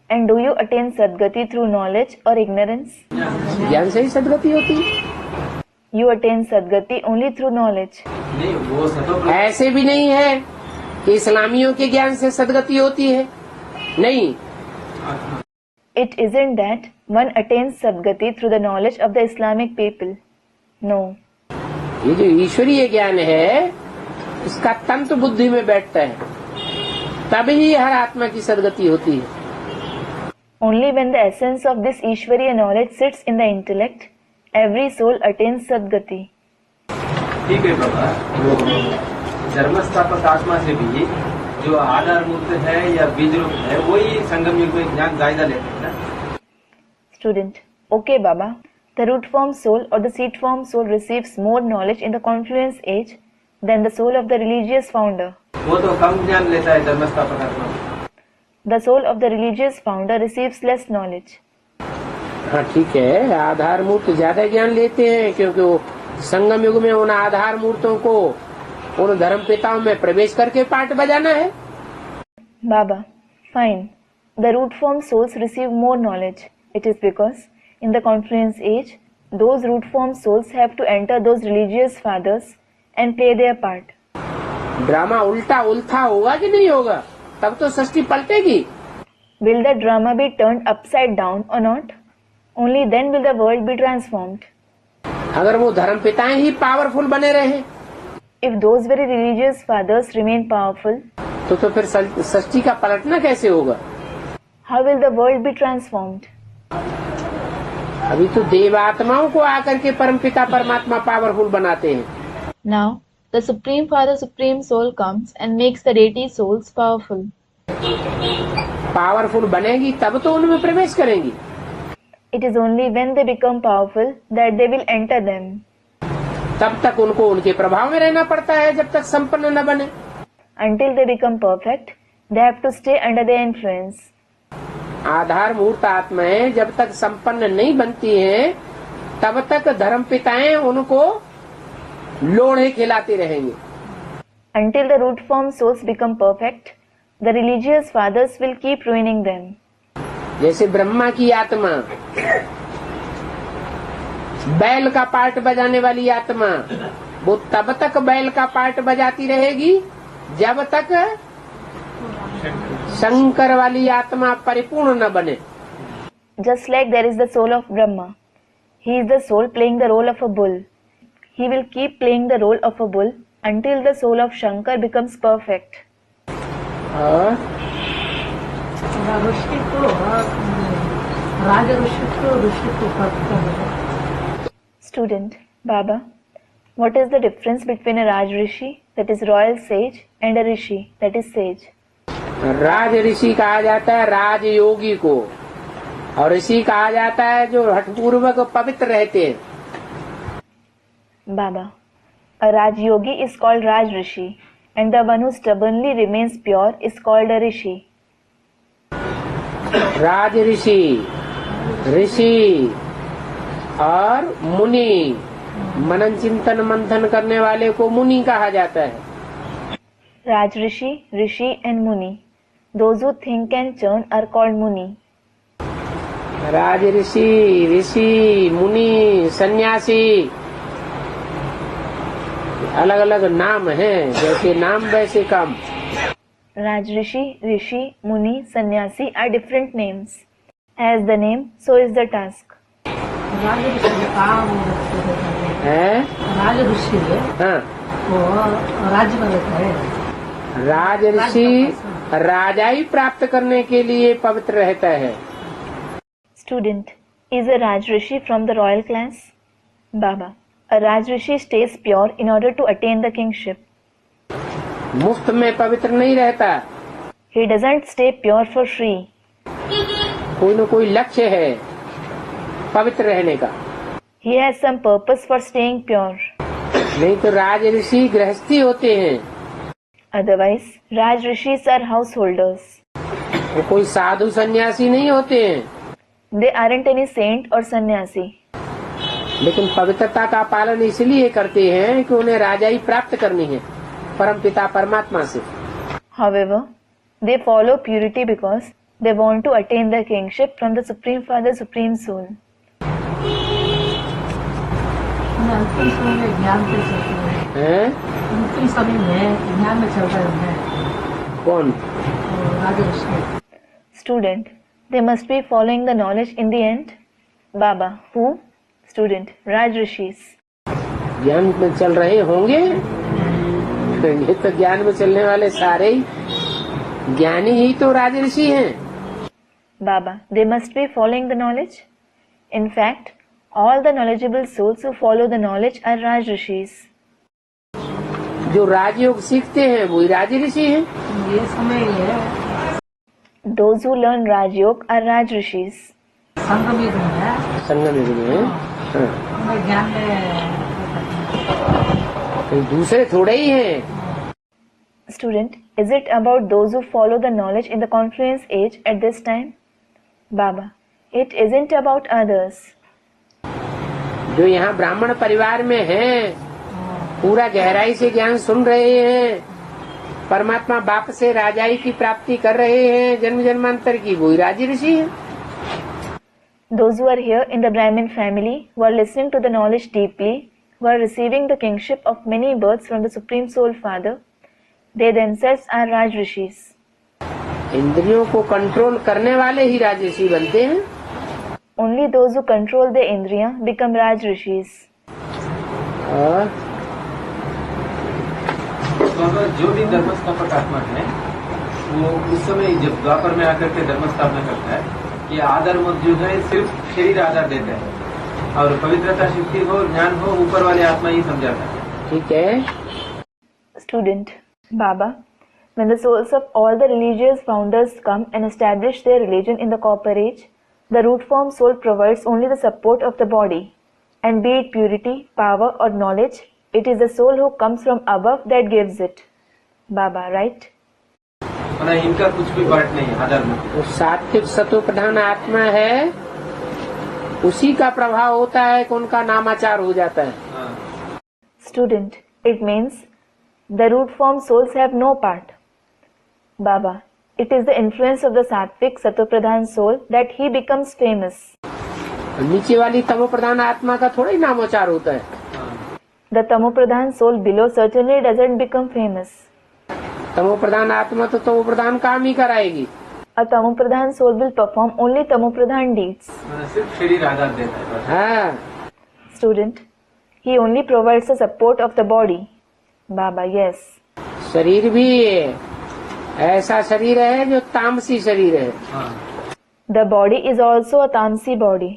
And do you attain Sadgati through knowledge or ignorance? ज्ञान से ही सदगति होती है। You attain Sadgati only through knowledge. नहीं वो सतो ऐसे भी नहीं है कि इस्लामियों के ज्ञान से सदगति होती है, नहीं। It isn't that one attains Sadgati through the knowledge of the Islamic people. No. ये जो ईश्वरीय ज्ञान है इसका तंत्र बुद्धि में बैठता है, तभी हर आत्मा की सदगति होती है। Only when the essence of this Ishvariya knowledge sits in the intellect, every soul attains Sadgati. ठीक है बाबा, वो धर्मस्थापक आत्मा से भी जो आधार मूर्त है या बीज रूप है वही संगम युग में ज्ञान ज्यादा लेते हैं ना। Student: Okay, Baba. The root form soul or the seed form soul receives more knowledge in the confluence age than the soul of the religious founder. वो तो कम ज्ञान लेता है धर्मस्थापक आत्मा। The soul of the religious founder receives less knowledge. हाँ ठीक है, आधार मूर्त ज्यादा ज्ञान लेते हैं क्योंकि वो संगम युग में उन आधार मूर्तों को उन धर्म पिताओं में प्रवेश करके पाठ बजाना है। Baba: Fine. The root form souls receive more knowledge. It is because in the confluence age, those root form souls have to enter those religious fathers and play their part. Drama उल्टा उल्था होगा कि नहीं होगा? तब तो सृष्टि पलटेगी। Will the drama be turned upside down or not? Only then will the world be transformed. अगर वो धर्म पिताएं ही पावरफुल बने रहे If those very religious fathers remain powerful, तो फिर सृष्टि का पलटना कैसे होगा? how will the world be transformed? अभी तो देवात्माओं को आकर के परमपिता परमात्मा पावरफुल बनाते हैं। Now, the Supreme Father, Supreme Soul comes and makes the deity souls powerful. Powerful बनेगी तब तो उनमें प्रवेश करेंगी। It is only when they become powerful that they will enter them. तब तक उनको उनके प्रभाव में रहना पड़ता है जब तक संपन्न न बने। Until they become perfect, they have to stay under their influence. आधार मूर्त आत्माएं जब तक संपन्न नहीं बनती हैं, तब तक धर्म पिताएं उनको लोढ़े खिलाते रहेंगे। Until the root form souls become perfect, the religious fathers will keep ruining them. जैसे ब्रह्मा की आत्मा, बैल का पार्ट बजाने वाली आत्मा, वो तब तक बैल का पार्ट बजाती रहेगी जब तक शंकर वाली आत्मा परिपूर्ण न बने। Just like there is the soul of Brahma. He is the soul playing the role of a bull. He will keep playing the role of a bull until the soul of Shankar becomes perfect. और ऋषि को राज ऋषि को प्राप्त करना। Student: Baba, what is the difference between a Raj Rishi, that is royal sage, and a Rishi, that is sage? राज ऋषि कहा जाता है राजयोगी को, और ऋषि कहा जाता है जो हठपूर्वक पवित्र रहते हैं। Baba, a Raj Yogi is called Raj Rishi, and the one who stubbornly remains pure is called a Rishi. राज ऋषि, ऋषि और मुनि, मनन चिंतन मंथन करने वाले को मुनि कहा जाता है। Raj Rishi, Rishi and Muni. Those who think and churn are called Muni. राज ऋषि, ऋषि, मुनि, सन्यासी, अलग अलग नाम हैं, जैसे नाम वैसे काम। Raj Rishi, Rishi, Muni, Sannyasi are different names. As the name, so is the task. राज ऋषि काम है। राज ऋषि हाँ, वो राज्य में रहता है। राज ऋषि राजाई प्राप्त करने के लिए पवित्र रहता है। Student: Is a Raj Rishi from the royal class? Baba, a Raj Rishi stays pure in order to attain the kingship. मुफ्त में पवित्र नहीं रहता, He doesn't stay pure for free. कोई न कोई लक्ष्य है पवित्र रहने का। He has some purpose for staying pure. नहीं तो राज ऋषि गृहस्थी होते हैं, Otherwise, Raj Rishis are householders. वो कोई साधु सन्यासी नहीं होते हैं। They aren't any saint or sannyasi. लेकिन पवित्रता का पालन इसलिए करते हैं कि उन्हें राजाई प्राप्त करनी है परमपिता परमात्मा से। However, they follow purity because they want to attain the kingship from the Supreme Father, Supreme Soul. अंतिम समय में ज्ञान पे चलते हैं। हैं? अंतिम समय में ज्ञान में चल रहे हैं। कौन? राज ऋषि। Student: They must be following the knowledge in the end. Baba: Who? Student: Raj Rishis. ज्ञान में चल रहे होंगे। ये तो ज्ञान में चलने वाले सारे ही ज्ञानी ही तो राज ऋषि हैं। Baba, they must be following the knowledge. In fact, all the knowledgeable souls who follow the knowledge are Raj Rishis. जो राजयोग सीखते हैं वही राज ऋषि हैं। ये समय ही है Those who learn Raj Yoga are Raj Rishis. संगम युग में है संगम युग में। हाँ। हमें ज्ञान में कोई दूसरे थोड़े ही हैं। Student, is it about those who follow the knowledge in the confluence age at this time? Baba, it isn't about others. जो यहाँ ब्राह्मण परिवार में हैं, पूरा गहराई से ज्ञान सुन रहे हैं, परमात्मा बाप से राजाई की प्राप्ति कर रहे हैं, जन्म जन्मांतर की, वही राज ऋषि है। Those who are here in the Brahmin family, who are listening to the knowledge deeply, who are receiving the kingship of many births from the Supreme Soul Father, they themselves are Raj Rishis. इंद्रियों को control करने वाले ही राज ऋषि बनते हैं। Only those who control the Indriya become Raj Rishis. और तो अगर जो भी धर्म स्थापक आत्मा है वो उस समय जब द्वापर में आकर के धर्म स्थापना करता है कि आधार मत जो है सिर्फ शरीर आधार देता है और पवित्रता शक्ति हो ज्ञान हो ऊपर वाले आत्मा ही समझाता है। ठीक है। Student, Baba, when the souls of all the religious founders come and establish their religion in the copper age, the root form soul provides only the support of the body, and be it purity, power or knowledge, it is the soul who comes from above that gives it. Baba, right? इनका कुछ भी part नहीं है आधार में। वो सात्विक सत्व प्रधान आत्मा है, उसी का प्रभाव होता है कि उनका नामाचार हो जाता है। Student, it means the root form souls have no part. Baba, it is the influence of the sattvic sattva pradhan soul that he becomes famous. नीचे वाली तमो प्रधान आत्मा का थोड़ा ही नामोच्चार होता है। The tamo pradhan soul below certainly doesn't become famous. तमो प्रधान आत्मा तो तमो प्रधान काम ही कराएगी। A tamo pradhan soul will perform only tamo pradhan deeds. सिर्फ शरीर आधार देता है बस। हाँ। Student, he only provides the support of the body. Baba, yes. शरीर भी ऐसा शरीर है जो तामसी शरीर है। हाँ। The body is also a tamsi body.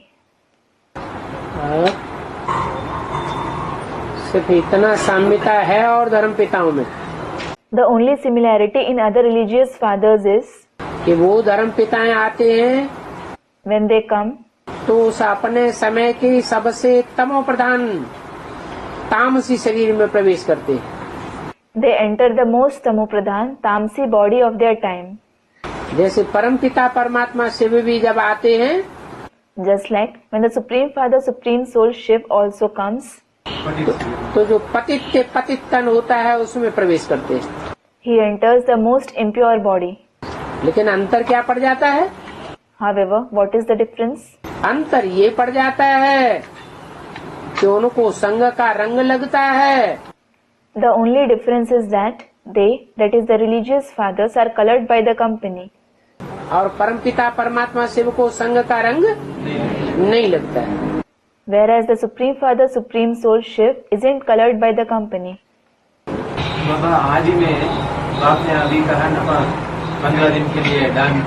सिर्फ इतना साम्यता है और धर्म पिताओं में The only similarity in other religious fathers is कि वो धर्म पिताएं आते हैं when they come, तो उस अपने समय के सबसे तमो प्रधान तामसी शरीर में प्रवेश करते हैं। they enter the most tamo pradhan tamsi body of their time. जैसे परम पिता परमात्मा शिव भी जब आते हैं, Just like when the Supreme Father, Supreme Soul Shiv also comes, तो जो पतित तन होता है उसमें प्रवेश करते हैं। he enters the most impure body. लेकिन अंतर क्या पड़ जाता है? However, what is the difference? अंतर ये पड़ जाता है कि उनको संग का रंग लगता है। The only difference is that they, that is the religious fathers, are colored by the company. और परमपिता परमात्मा शिव को संग का रंग नहीं लगता है। Whereas the Supreme Father, Supreme Soul Shiv isn't colored by the company. बाबा आज ही में बाप ने अभी कहा ना 15 दिन के लिए दान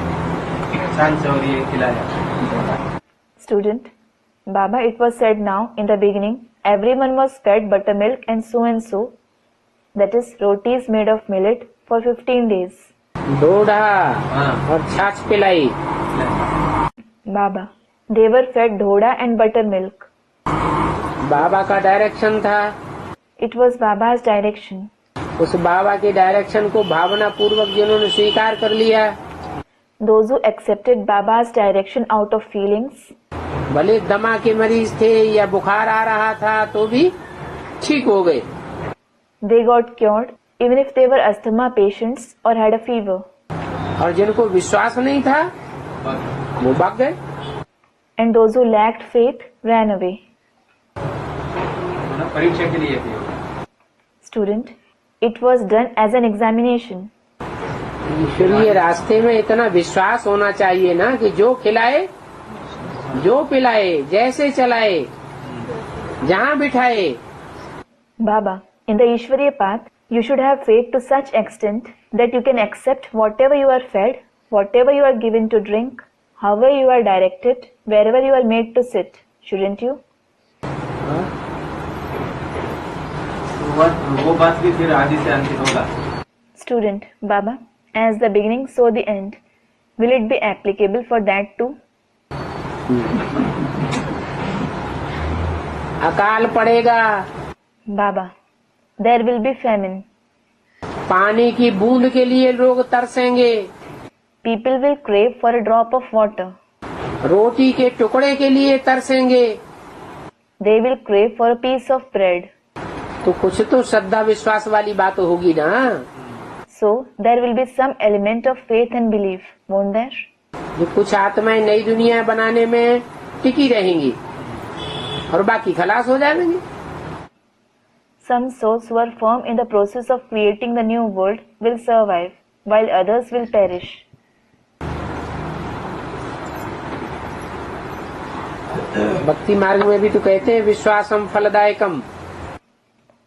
चांद और ये खिलाया। Student, Baba, it was said now in the beginning, everyone was fed buttermilk and so, that is rotis made of millet for 15 days. डोडा और छाछ पिलाई। Baba, they were fed dhoda and buttermilk. बाबा का डायरेक्शन था। It was Baba's direction. उस बाबा के direction को भावना पूर्वक जिन्होंने स्वीकार कर लिया, Those who accepted Baba's direction out of feelings, भले दमा के मरीज थे या बुखार आ रहा था तो भी ठीक हो गए। they got cured even if they were asthma patients or had a fever. और जिनको विश्वास नहीं था वो भाग गए। And those who lacked faith ran away. परीक्षा के लिए थे। Student, it was done as an examination. ईश्वरीय रास्ते में इतना विश्वास होना चाहिए ना कि जो खिलाए, जो पिलाए, जैसे चलाए, जहाँ बिठाए। Baba, in the Ishwariya path, you should have faith to such extent that you can accept whatever you are fed, whatever you are given to drink, However you are directed, wherever you are made to sit, shouldn't you? वो बात भी फिर आदि से अंत होगा। Student, Baba, as the beginning, so the end. Will it be applicable for that too? अकाल पड़ेगा, Baba, there will be famine. पानी की बूंद के लिए लोग तरसेंगे, People will crave for a drop of water. रोटी के टुकड़े के लिए तरसेंगे। They will crave for a piece of bread. तो कुछ तो श्रद्धा विश्वास वाली बात होगी ना। So, there will be some element of faith and belief, won't there? जो कुछ आत्माएं नई दुनिया बनाने में टिकी रहेंगी और बाकी खलास हो जाएंगे। Some souls who are firm in the process of creating the new world will survive, while others will perish. भक्ति मार्ग में भी तो कहते हैं विश्वासम फलदायकम।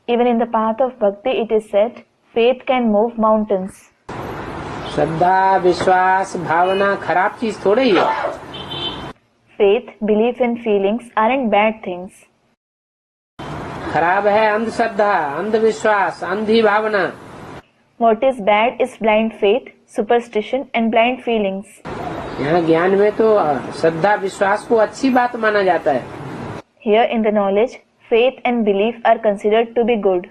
Even in the path of bhakti, it is said, faith can move mountains. श्रद्धा विश्वास भावना खराब चीज थोड़ी ही है। Faith, belief and feelings aren't bad things. खराब है अंधश्रद्धा अंधविश्वास अंधी भावना। What is bad is blind faith, superstition and blind feelings. यहाँ ज्ञान में तो श्रद्धा विश्वास को अच्छी बात माना जाता है। Here in the knowledge, faith and belief are considered to be good.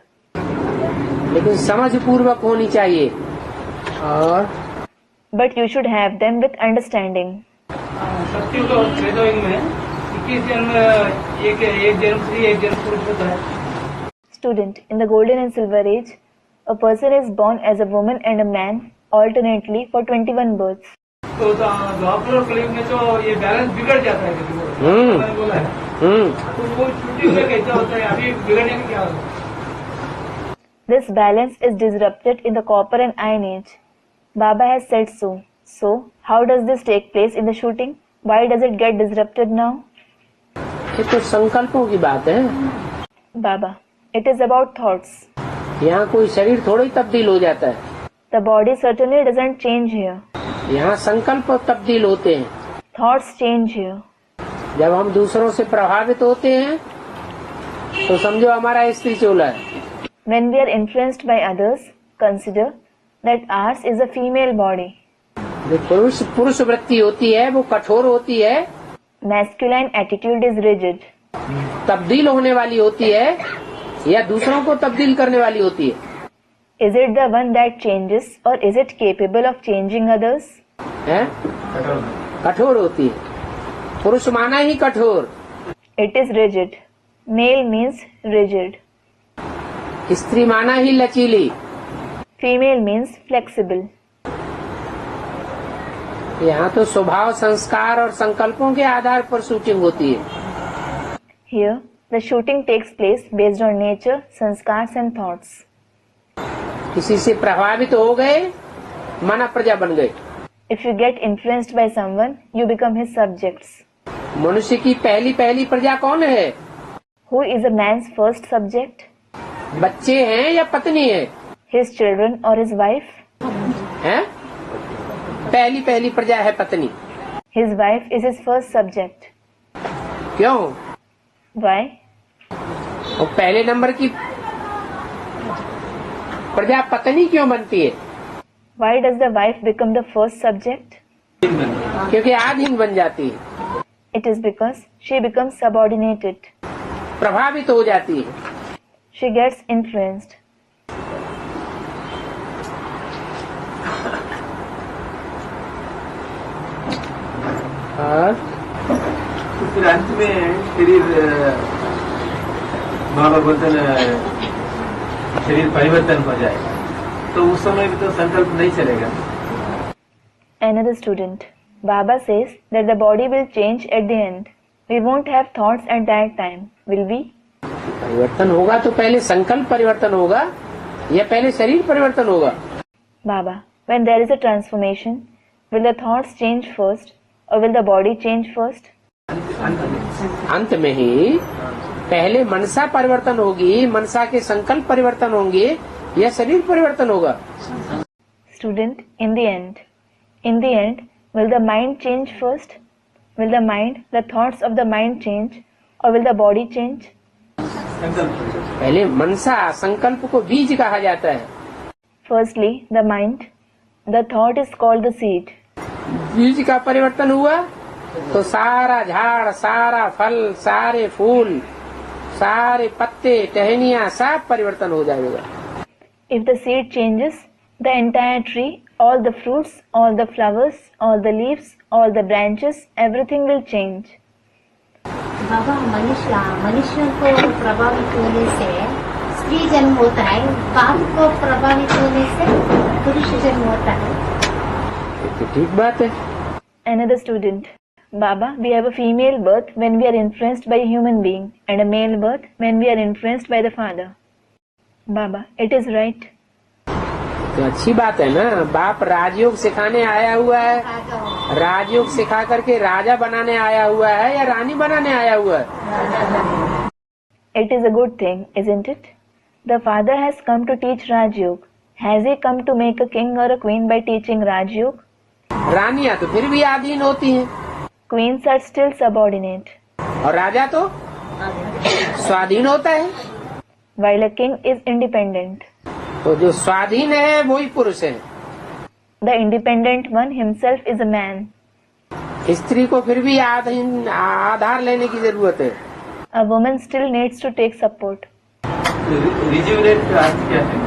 लेकिन समझ पूर्वक होनी चाहिए और But you should have them with understanding. सत्युग और त्रेतायुग में 21 जन्म एक जन्म स्त्री एक जन्म पुरुष होता है। Student, in the golden and silver age, a person is born as a woman and a man alternately for 21 births. तो द्वापर और कलयुग में तो ये बैलेंस बिगड़ जाता है किसी को। मैंने बोला है तो वो शूटिंग में कैसा होता है, अभी बिगड़ने का क्या होता है? This balance is disrupted in the copper and iron age. Baba has said so. So, how does this take place in the shooting? Why does it get disrupted now? ये तो संकल्पों की बात है। Baba, it is about thoughts. यहाँ कोई शरीर थोड़ा ही तब्दील हो जाता है। The body certainly doesn't change here. यहाँ संकल्प तब्दील होते हैं। Thoughts change here. जब हम दूसरों से प्रभावित होते हैं तो समझो हमारा स्त्री चोला है। When we are influenced by others, consider that ours is a female body. जो पुरुष वृत्ति होती है वो कठोर होती है, Masculine attitude is rigid. तब्दील होने वाली होती है या दूसरों को तब्दील करने वाली होती है। Is it the one that changes or is it capable of changing others? है? कठोर होती है। पुरुष माना ही कठोर, It is rigid. Male means rigid. स्त्री माना ही लचीली। Female means flexible. यहाँ तो स्वभाव संस्कार और संकल्पों के आधार पर शूटिंग होती है। Here, the shooting takes place based on nature, sanskars and thoughts. किसी से प्रभावित हो गए माना प्रजा बन गए। If you get influenced by someone, you become his subjects. मनुष्य की पहली प्रजा कौन है? Who is a man's first subject? बच्चे हैं या पत्नी है? His children or his wife? हैं? पहली प्रजा है पत्नी। His wife is his first subject. क्यों? Why? और पहले नंबर की प्रजा पत्नी क्यों बनती है? Why does the wife become the first subject? क्योंकि आधीन बन जाती है, It is because she becomes subordinated. प्रभावित हो जाती है। She gets influenced. और तो फिर अंत में शरीर बाबा बोलते शरीर परिवर्तन हो जाएगा तो उस समय भी तो संकल्प नहीं चलेगा। Another student. Baba says that the body will change at the end. We won't have thoughts at that time, will we? परिवर्तन होगा तो पहले संकल्प परिवर्तन होगा या पहले शरीर परिवर्तन होगा? Baba, when there is a transformation, will the thoughts change first or will the body change first? अंत में ही पहले मनसा परिवर्तन होगी, मनसा के संकल्प परिवर्तन होंगे या शरीर परिवर्तन होगा? Student, in the end, Will the mind change first? Will the mind, the thoughts of the mind change, or will the body change? पहले मनसा संकल्प को बीज कहा जाता है। Firstly, the mind, the thought is called the seed. बीज का परिवर्तन हुआ तो सारा झाड़, सारा फल, सारे फूल, सारे पत्ते, टहनियाँ सब परिवर्तन हो जाएगा। If the seed changes, the entire tree, all the fruits, all the flowers, all the leaves, all the branches, everything will change. बाबा मनुष्यों को प्रभावित होने से स्त्री जन्म होता है, बाप को प्रभावित होने से पुरुष जन्म होता है। तो ठीक बात है। Another student. Baba, we have a female birth when we are influenced by a human being and a male birth when we are influenced by the father. Baba, it is right. तो अच्छी बात है ना, बाप राजयोग सिखाने आया हुआ है, राजयोग सिखा करके राजा बनाने आया हुआ है या रानी बनाने आया हुआ है? It is a good thing, isn't it? The father has come to teach Rajyog. Has he come to make a king or a queen by teaching Rajyog? रानियां तो फिर भी अधीन होती हैं Queens are still subordinate, और राजा तो स्वाधीन होता है। while a king is independent. तो जो स्वाधीन है वही पुरुष है। The independent one himself is a man. स्त्री को फिर भी आधार लेने की जरूरत है। A woman still needs to take support. Rejuvenate का अर्थ क्या है?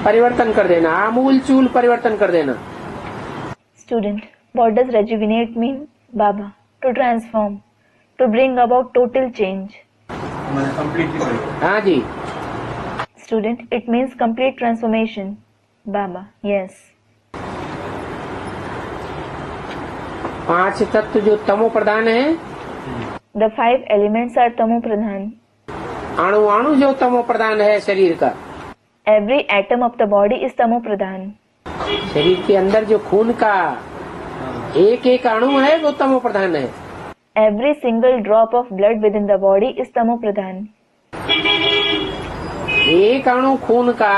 परिवर्तन कर देना, आमूल चूल परिवर्तन कर देना। Student, what does rejuvenate mean? Baba, to transform, to bring about total change. Completely. हाँ जी। Student, it means complete transformation. Baba, yes. 5 तत्व जो तमो प्रधान है, The 5 elements are tamo pradhan. अणु अणु जो तमो प्रधान है शरीर का, Every atom of the body is tamo pradhan. शरीर के अंदर जो खून का एक एक अणु है वो तमो प्रधान है। Every single drop of blood within the body is tamo pradhan. एक अणु खून का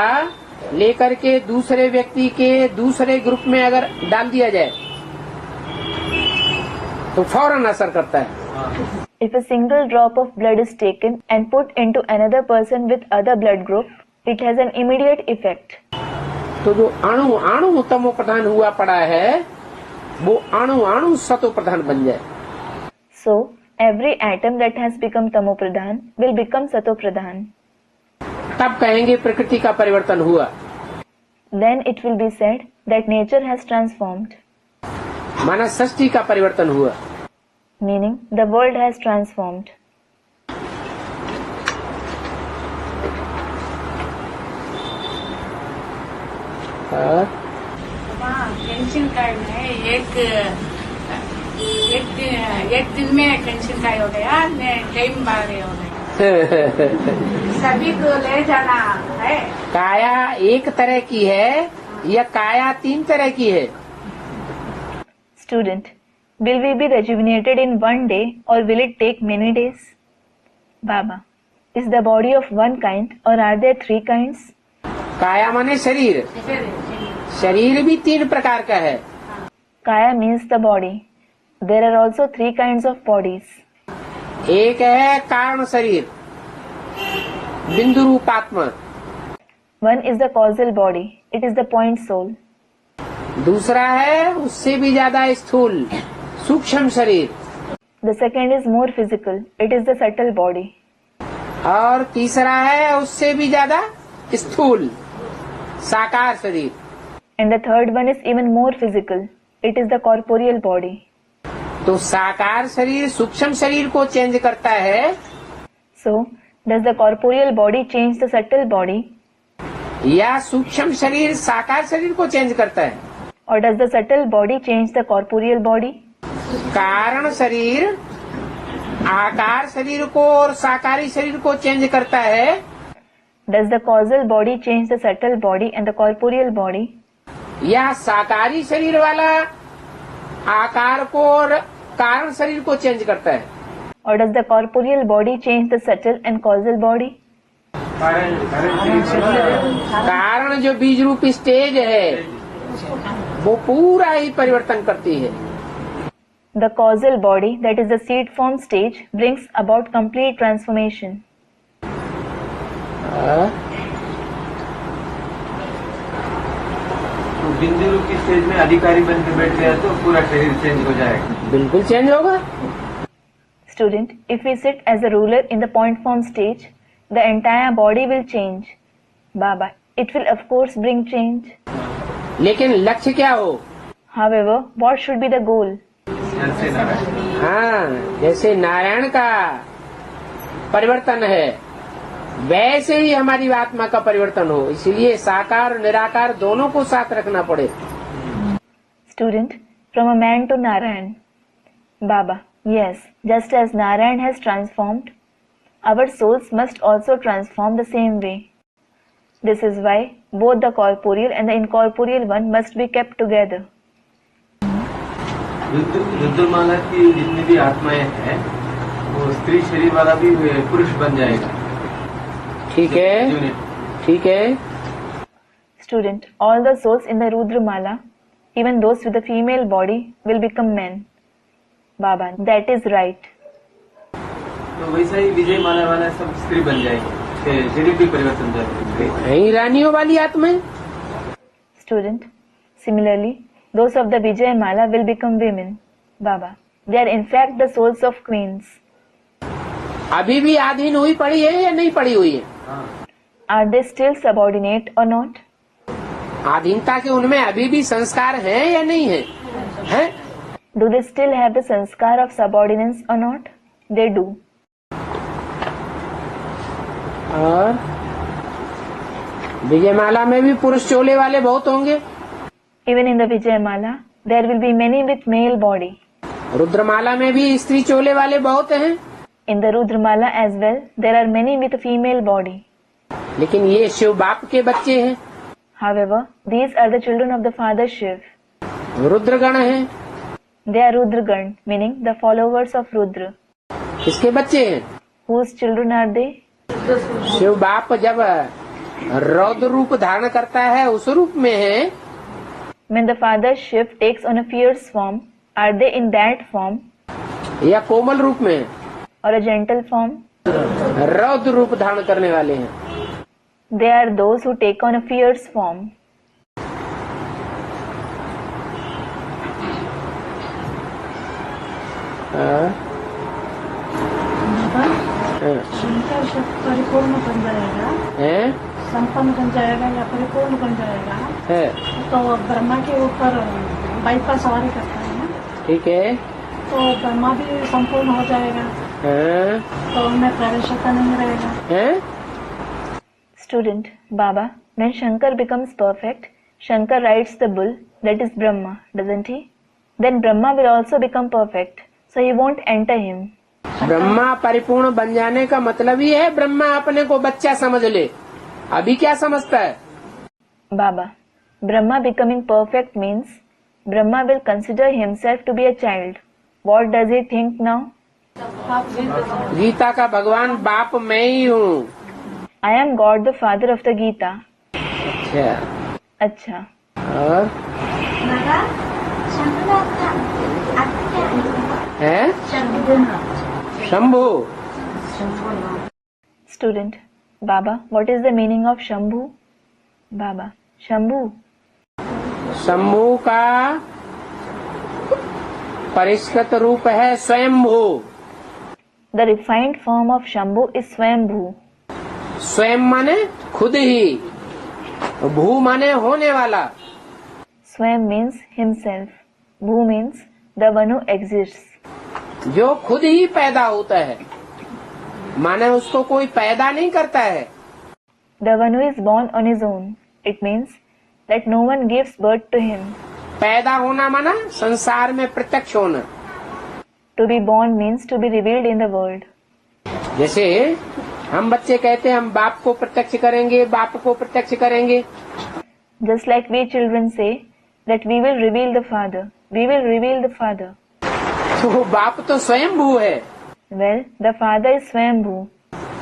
लेकर के दूसरे व्यक्ति के दूसरे ग्रुप में अगर डाल दिया जाए तो फौरन असर करता है। If a single drop of blood is taken and put into another person with other blood group, it has an immediate effect. तो जो अणु अणु तमो प्रधान हुआ पड़ा है वो अणु अणु सतो प्रधान बन जाए। So, every atom that has become tamo pradhan will become sato pradhan. तब कहेंगे प्रकृति का परिवर्तन हुआ। Then it will be said that nature has transformed, माना सृष्टि का परिवर्तन हुआ। meaning the world has transformed. ಮೆಣಸಿನಕಾಯಿ एक दिन में ಮೆಣಸಿನಕಾಯಿ हो गया, टाइम बारे हो गया, सभी को ले जाना है। काया एक तरह की है या काया 3 तरह की है? Student, will we be rejuvenated in one day or will it take many days? Baba, is the body of one kind or are there 3 kinds? काया माने शरीर, शरीर भी 3 प्रकार का है। Kaya means the body. There are also 3 kinds of bodies. एक है कारण शरीर, बिंदु रूपात्मा। One is the causal body. It is the point soul. दूसरा है उससे भी ज्यादा स्थूल सूक्ष्म शरीर, The second is more physical. It is the subtle body. और तीसरा है उससे भी ज्यादा स्थूल साकार शरीर। And the third one is even more physical. It is the corporeal body. तो साकार शरीर सूक्ष्म शरीर को चेंज करता है So, does the corporeal body change the subtle body? या सूक्ष्म शरीर साकार शरीर को चेंज करता है? Or does the subtle body change the corporeal body? कारण शरीर आकार शरीर को और साकारी शरीर को चेंज करता है Does the causal body change the subtle body and the corporeal body? या साकारी शरीर वाला आकार को और कारण शरीर को चेंज करता है? Or does the corporeal body change the subtle and causal body? कारण जो बीज रूप स्टेज है वो पूरा ही परिवर्तन करती है। The causal body, that is the seed form stage, brings about complete transformation. तो बिंदु रूप की स्टेज में अधिकारी बन के बैठ गया तो पूरा शरीर चेंज हो जाएगा। बिल्कुल चेंज होगा। Student, if we sit as a ruler in the point form stage, the entire body will change. Baba, it will of course bring change. लेकिन लक्ष्य क्या हो? However, what should be the goal? जैसे नारायण। हाँ, जैसे नारायण का परिवर्तन है वैसे ही हमारी आत्मा का परिवर्तन हो, इसलिए साकार और निराकार दोनों को साथ रखना पड़े। Student, from a man to Narayan. Baba, yes, just as Narayan has transformed, our souls must also transform the same way. This is why both the corporeal and the incorporeal one must be kept together. रुद्रमाला की जितनी भी आत्माएं हैं वो स्त्री शरीर वाला भी पुरुष बन जाएगा। ठीक है, ठीक है। Student, all the souls in the Rudramala, even those with the female body, will become men. Baba, that is right. तो वैसा ही विजय माला वाला सब स्त्री बन जाएगी, शरीर भी परिवर्तन जाएगा। नहीं, रानियों वाली आत्माएं। Student, similarly, those of the Vijay Mala will become women. Baba, they are in fact the souls of queens. अभी भी आधीन हुई पड़ी है या नहीं पड़ी हुई है? Are they still subordinate or not? आधीनता के उनमें अभी भी संस्कार हैं या नहीं है? हैं? Do they still have the sanskar of subordinance or not? They do. और विजयमाला में भी पुरुष चोले वाले बहुत होंगे। Even in the Vijayamala, there will be many with male body. रुद्रमाला में भी स्त्री चोले वाले बहुत हैं। In the Rudramala as well, there are many with a female body. लेकिन ये शिव बाप के बच्चे हैं। However, these are the children of the father Shiv. Rudragana हैं। They are Rudragan, meaning the followers of Rudra. किसके बच्चे हैं? Whose children are they? Shiv बाप जब रौद्र रूप धारण करता है उस रूप में है। When the father Shiv takes on a fierce form, are they in that form? या कोमल रूप में Or a gentle form? रौद्र रूप धारण करने वाले हैं। They are those who take on a fierce form. Shankar जब परिपूर्ण बन जाएगा, संपन्न बन जाएगा या परिपूर्ण बन जाएगा तो ब्रह्मा के ऊपर बाइक पर सवारी करता है ना। ठीक है। तो ब्रह्मा भी संपूर्ण हो जाएगा तो उनमें प्रवेशता नहीं रहेगा। Student, Baba, when Shankar becomes perfect, Shankar rides the bull, that is Brahma, doesn't he? Then Brahma will also become perfect, so he won't enter him. Brahma परिपूर्ण बन जाने का मतलब ही है ब्रह्मा अपने को बच्चा समझ ले। अभी क्या समझता है? Baba, Brahma becoming perfect means Brahma will consider himself to be a child. What does he think now? Gita का भगवान बाप मैं ही हूँ। I am God the Father of the Gita. अच्छा। और है Shambhu. Student, Baba, what is the meaning of Shambhu? Baba, Shambhu. Shambhu का परिष्कृत रूप है स्वयंभू। The refined form of Shambhu is Swayambhu. स्वयं माने खुद ही, भू माने होने वाला। Swayam means himself. Bhu means the one who exists. जो खुद ही पैदा होता है, माने उसको कोई पैदा नहीं करता है। The one who is born on his own. It means that no one gives birth to him. पैदा होना माना संसार में प्रत्यक्ष होना। To be born means to be revealed in the world. जैसे हम बच्चे कहते हैं हम बाप को प्रत्यक्ष करेंगे, बाप को प्रत्यक्ष करेंगे। Just like we children say that we will reveal the Father. We will reveal the Father. तो बाप तो स्वयंभू है। Well, the Father is Swayambhu.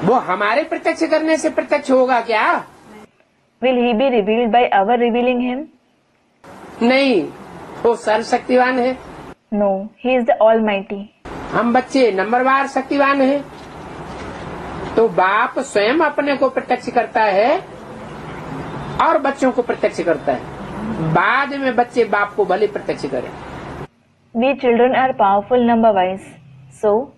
वो हमारे प्रत्यक्ष करने से प्रत्यक्ष होगा क्या? Will he be revealed by our revealing him? नहीं, वो सर्वशक्तिवान है। No, He is the Almighty. हम बच्चे नंबरवार शक्तिवान हैं। तो बाप स्वयं अपने को प्रत्यक्ष करता है और बच्चों को प्रत्यक्ष करता है। बाद में बच्चे बाप को भले प्रत्यक्ष करें। We children are powerful number-wise. So,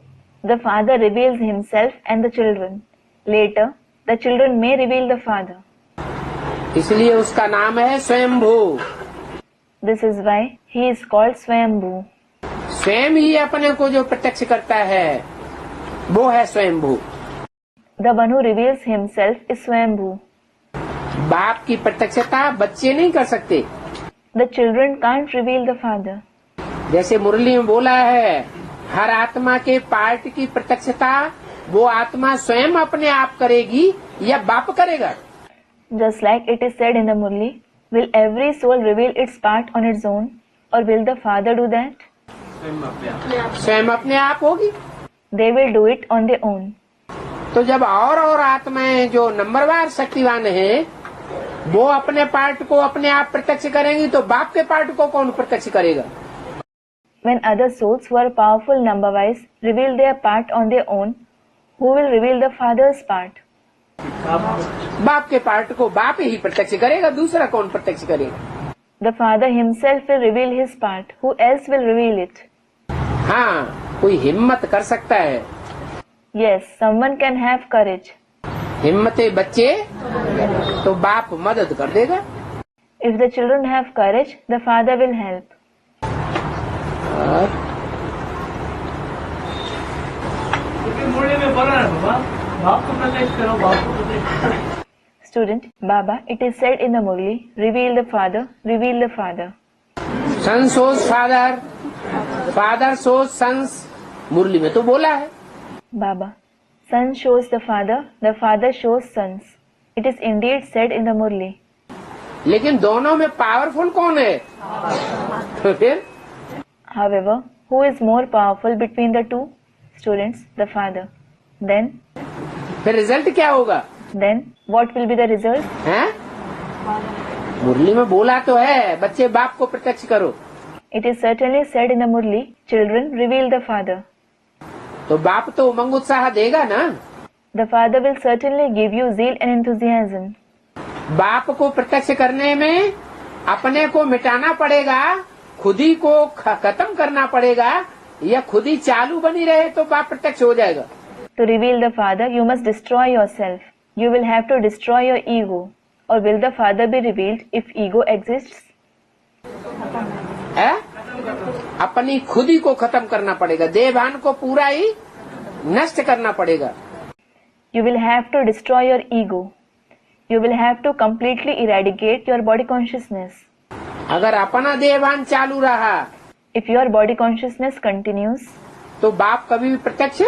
the Father reveals Himself and the children. Later, the children may reveal the Father. इसलिए उसका नाम है स्वयंभू। This is why He is called Swayambhu. स्वयं ही अपने को जो प्रत्यक्ष करता है वो है स्वयंभू। The one who reveals Himself is Swayambhu. बाप की प्रत्यक्षता बच्चे नहीं कर सकते। The children can't reveal the Father. जैसे मुरली में बोला है, हर आत्मा के पार्ट की प्रत्यक्षता वो आत्मा स्वयं अपने आप करेगी या बाप करेगा। Just like it is said in the Murli, will every soul reveal its part on its own, or will the Father do that? स्वयं अपने आप होगी। They will do it on their own. तो जब और आत्माएं जो नंबरवार शक्तिवान है वो अपने पार्ट को अपने आप प्रत्यक्ष करेंगी तो बाप के पार्ट को कौन प्रत्यक्ष करेगा। When other souls who are powerful number-wise reveal their part on their own, who will reveal the Father's part? बाप के पार्ट को बाप ही प्रत्यक्ष करेगा, दूसरा कौन प्रत्यक्ष करेगा। The Father Himself will reveal His part. Who else will reveal it? हाँ, कोई हिम्मत कर सकता है। Yes, someone can have courage. हिम्मते बच्चे तो बाप मदद कर देगा। If the children have courage, the Father will help. क्योंकि मुरली में बोला है बाबा, बाप को प्रत्यक्ष करो, बाप को प्रत्यक्ष करो। Student, Baba, it is said in the Murli, reveal the Father, reveal the Father. Son shows father, father shows sons, मुरली में तो बोला है। Baba, Son shows the Father shows sons. It is indeed said in the Murli. लेकिन दोनों में powerful कौन है। तो फिर However, who is more powerful between the two? Students, the Father. Then फिर रिजल्ट क्या होगा। what will be the result? हैं? मुरली में बोला तो है बच्चे बाप को प्रत्यक्ष करो। It is certainly said in the Murli, children reveal the Father. तो बाप तो उमंग उत्साह देगा ना। The Father will certainly give you zeal and enthusiasm. बाप को प्रत्यक्ष करने में अपने को मिटाना पड़ेगा, खुद ही को खत्म करना पड़ेगा, या खुद ही चालू बनी रहे तो बाप प्रत्यक्ष हो जाएगा। To reveal the Father, you must destroy yourself. You will have to destroy your ego. Or will the Father be revealed if ego exists? है? अपनी खुद ही को खत्म करना पड़ेगा, देहभान को पूरा ही नष्ट करना पड़ेगा। You will have to destroy your ego. You will have to completely eradicate your body consciousness. अगर अपना देहभान चालू रहा If your body consciousness continues, तो बाप कभी भी प्रत्यक्ष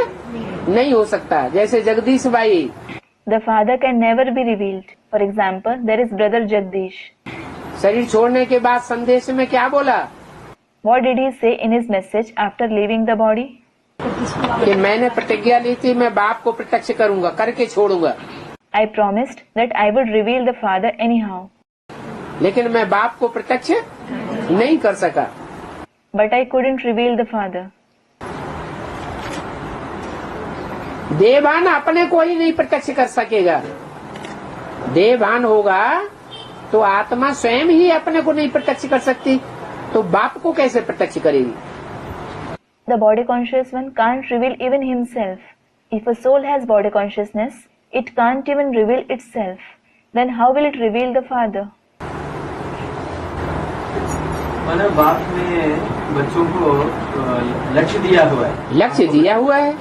नहीं हो सकता। जैसे जगदीश भाई, the Father can never be revealed. For example, there is brother Jagdish. शरीर छोड़ने के बाद संदेश में क्या बोला What did he say in his message after leaving the body? कि मैंने प्रतिज्ञा ली थी मैं बाप को प्रत्यक्ष करूंगा, करके छोड़ूंगा। I promised that I would reveal the Father anyhow. लेकिन मैं बाप को प्रत्यक्ष नहीं कर सका। But I couldn't reveal the Father. देहभान अपने को ही नहीं प्रत्यक्ष कर सकेगा। देहभान होगा तो आत्मा स्वयं ही अपने को नहीं प्रत्यक्ष कर सकती, तो बाप को कैसे प्रत्यक्ष करेगी। The body conscious one can't reveal even himself. If a soul has body consciousness, it can't even reveal itself. Then how will it reveal the Father? मैंने बाप ने बच्चों को लक्ष्य दिया हुआ है। लक्ष्य दिया हुआ है,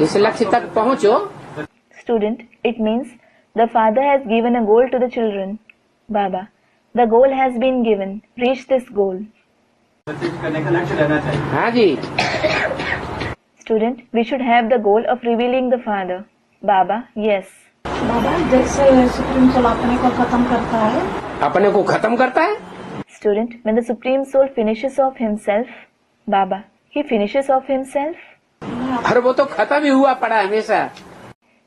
इस लक्ष्य तक पहुँचो। Student, it means the Father has given a goal to the children. Baba, the goal has been given. Reach this goal. प्रत्यक्ष करने का लक्ष्य रहना चाहिए। हाँ जी। Student, we should have the goal of revealing the Father. Baba, yes. बाबा जैसे supreme soul अपने को खत्म करता है, अपने को खत्म करता है। Student, when the Supreme Soul finishes off himself, Baba, he finishes off himself. और वो तो खत्म ही हुआ पड़ा हमेशा।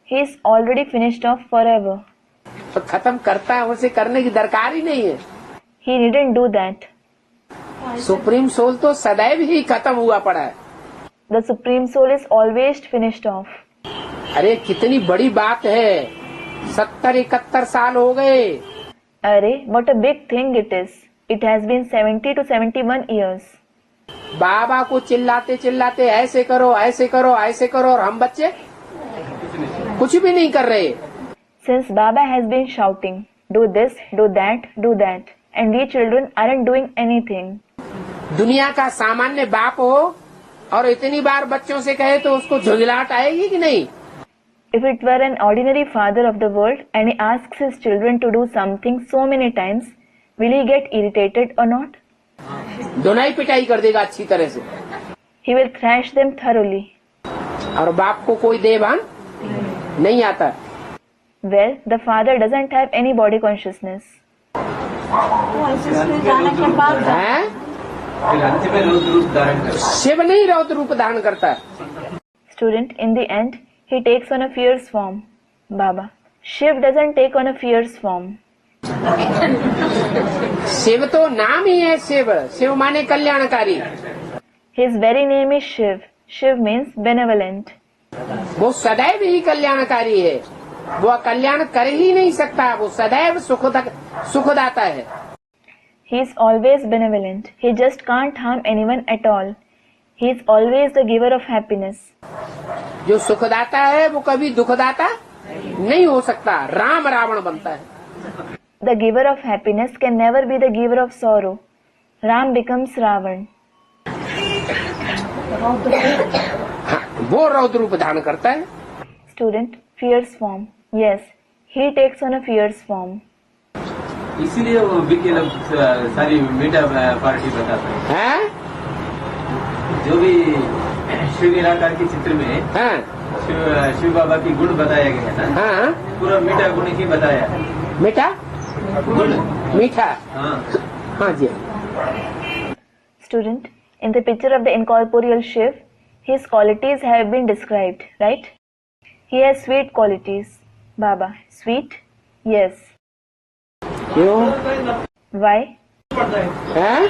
He is already finished off forever. तो खत्म करता है, उसे करने की दरकार ही नहीं है। He needn't do that. Supreme soul तो सदैव ही खत्म हुआ पड़ा है। The Supreme Soul is always finished off. अरे कितनी बड़ी बात है, 70-71 साल हो गए। अरे, what a big thing it is. It has been 70 to 71 years. बाबा को चिल्लाते चिल्लाते ऐसे करो ऐसे करो ऐसे करो, और हम बच्चे कुछ भी नहीं कर रहे। Since Baba has been shouting, do this, do that, and we children aren't doing anything. दुनिया का सामान्य बाप हो और इतनी बार बच्चों से कहे तो उसको झुंझलाहट आएगी कि नहीं? If it were an ordinary father of the world and he asks his children to do something so many times, will he get irritated or not? धुनाई पिटाई कर देगा अच्छी तरह से। He will thrash them thoroughly. और बाप को कोई देभान नहीं आता। Well, the father doesn't have any body consciousness. तो ऐसे स्त्री जाने के बाद है? फिर अंत में रौद्र रूप धारण करता है। शिव नहीं रौद्र रूप धारण करता। Student, in the end, he takes on a fierce form. Baba. Shiv doesn't take on a fierce form. Shiv तो नाम ही है शिव, शिव माने कल्याणकारी। His very name is Shiv. Shiv means benevolent. वो सदैव ही कल्याणकारी है, वो कल्याण कर ही नहीं सकता, वो सदैव सुखदाता है। He is always benevolent. He just can't harm anyone at all. He is always the giver of happiness. जो सुखदाता है वो कभी दुखदाता नहीं हो सकता, राम रावण बनता है। The giver of happiness can never be the giver of sorrow. Ram becomes Ravan. हाँ, वो रौद्र रूप धारण करता है। Student, fierce form. Yes, he takes on a fierce form. इसीलिए वो बीके लोग सारी मीठा पार्टी बताता है। हैं? जो भी शिव निराकार के चित्र में हाँ, शिव बाबा की गुण बताया गया है ना, हाँ, पूरा मीठा गुण ही बताया है। मीठा गुण, मीठा, हाँ। हाँ जी। Student, in the picture of the incorporeal Shiv, his qualities have been described, right? He has sweet qualities. Baba, sweet? Yes. क्यों? Why? हैं?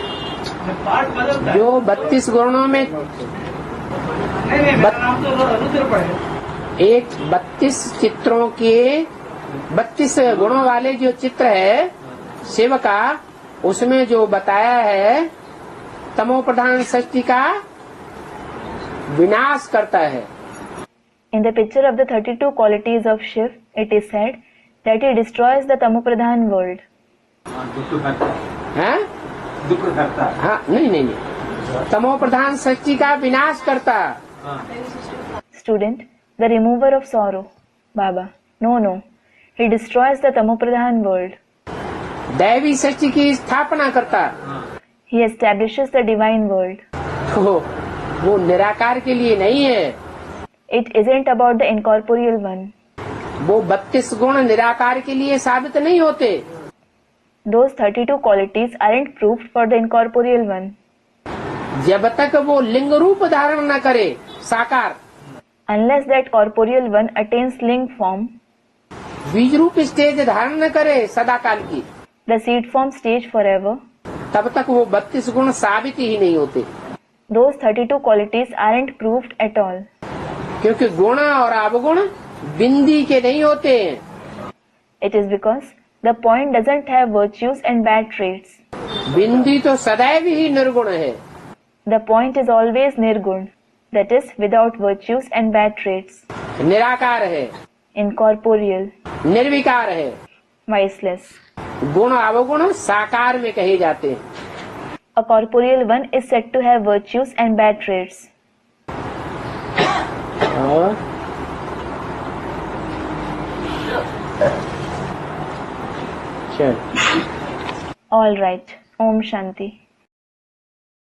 पाठ बदलता है। जो 32 गुणों में नहीं, मेरा नाम तो रुद्र पड़े। एक 32 चित्रों के 32 गुणों वाले जो चित्र है शिव का, उसमें जो बताया है तमो प्रधान सृष्टि का विनाश करता है। In the picture of the 32 qualities of Shiv, it is said that he destroys the Tamopradhan world. दुख करता है, हैं? दुख करता है। हाँ, नहीं, तमो प्रधान सृष्टि का विनाश करता। Student, the remover of sorrow. Baba, no. He destroys the Tamopradhan world. दैवी सृष्टि की स्थापना करता। He establishes the divine world. तो वो निराकार के लिए नहीं है। It isn't about the incorporeal one. वो 32 गुण निराकार के लिए साबित नहीं होते। Those 32 qualities aren't proved for the incorporeal one. जब तक वो लिंग रूप धारण न करे, साकार, Unless that corporeal one attains ling form, बीज रूप स्टेज धारण न करे सदाकाल की, the seed form stage forever, तब तक वो 32 गुण साबित ही नहीं होते। those 32 qualities aren't proved at all. क्योंकि गुण और अवगुण बिंदी के नहीं होते। It is because the point doesn't have virtues and bad traits. बिंदी तो सदैव ही निर्गुण है। The point is always nirgun, that is without virtues and bad traits. निराकार है, Incorporeal, निर्विकार है। viceless. गुण अवगुण साकार में कहे जाते हैं। A corporeal one is said to have virtues and bad traits. और चल All right. Om Shanti.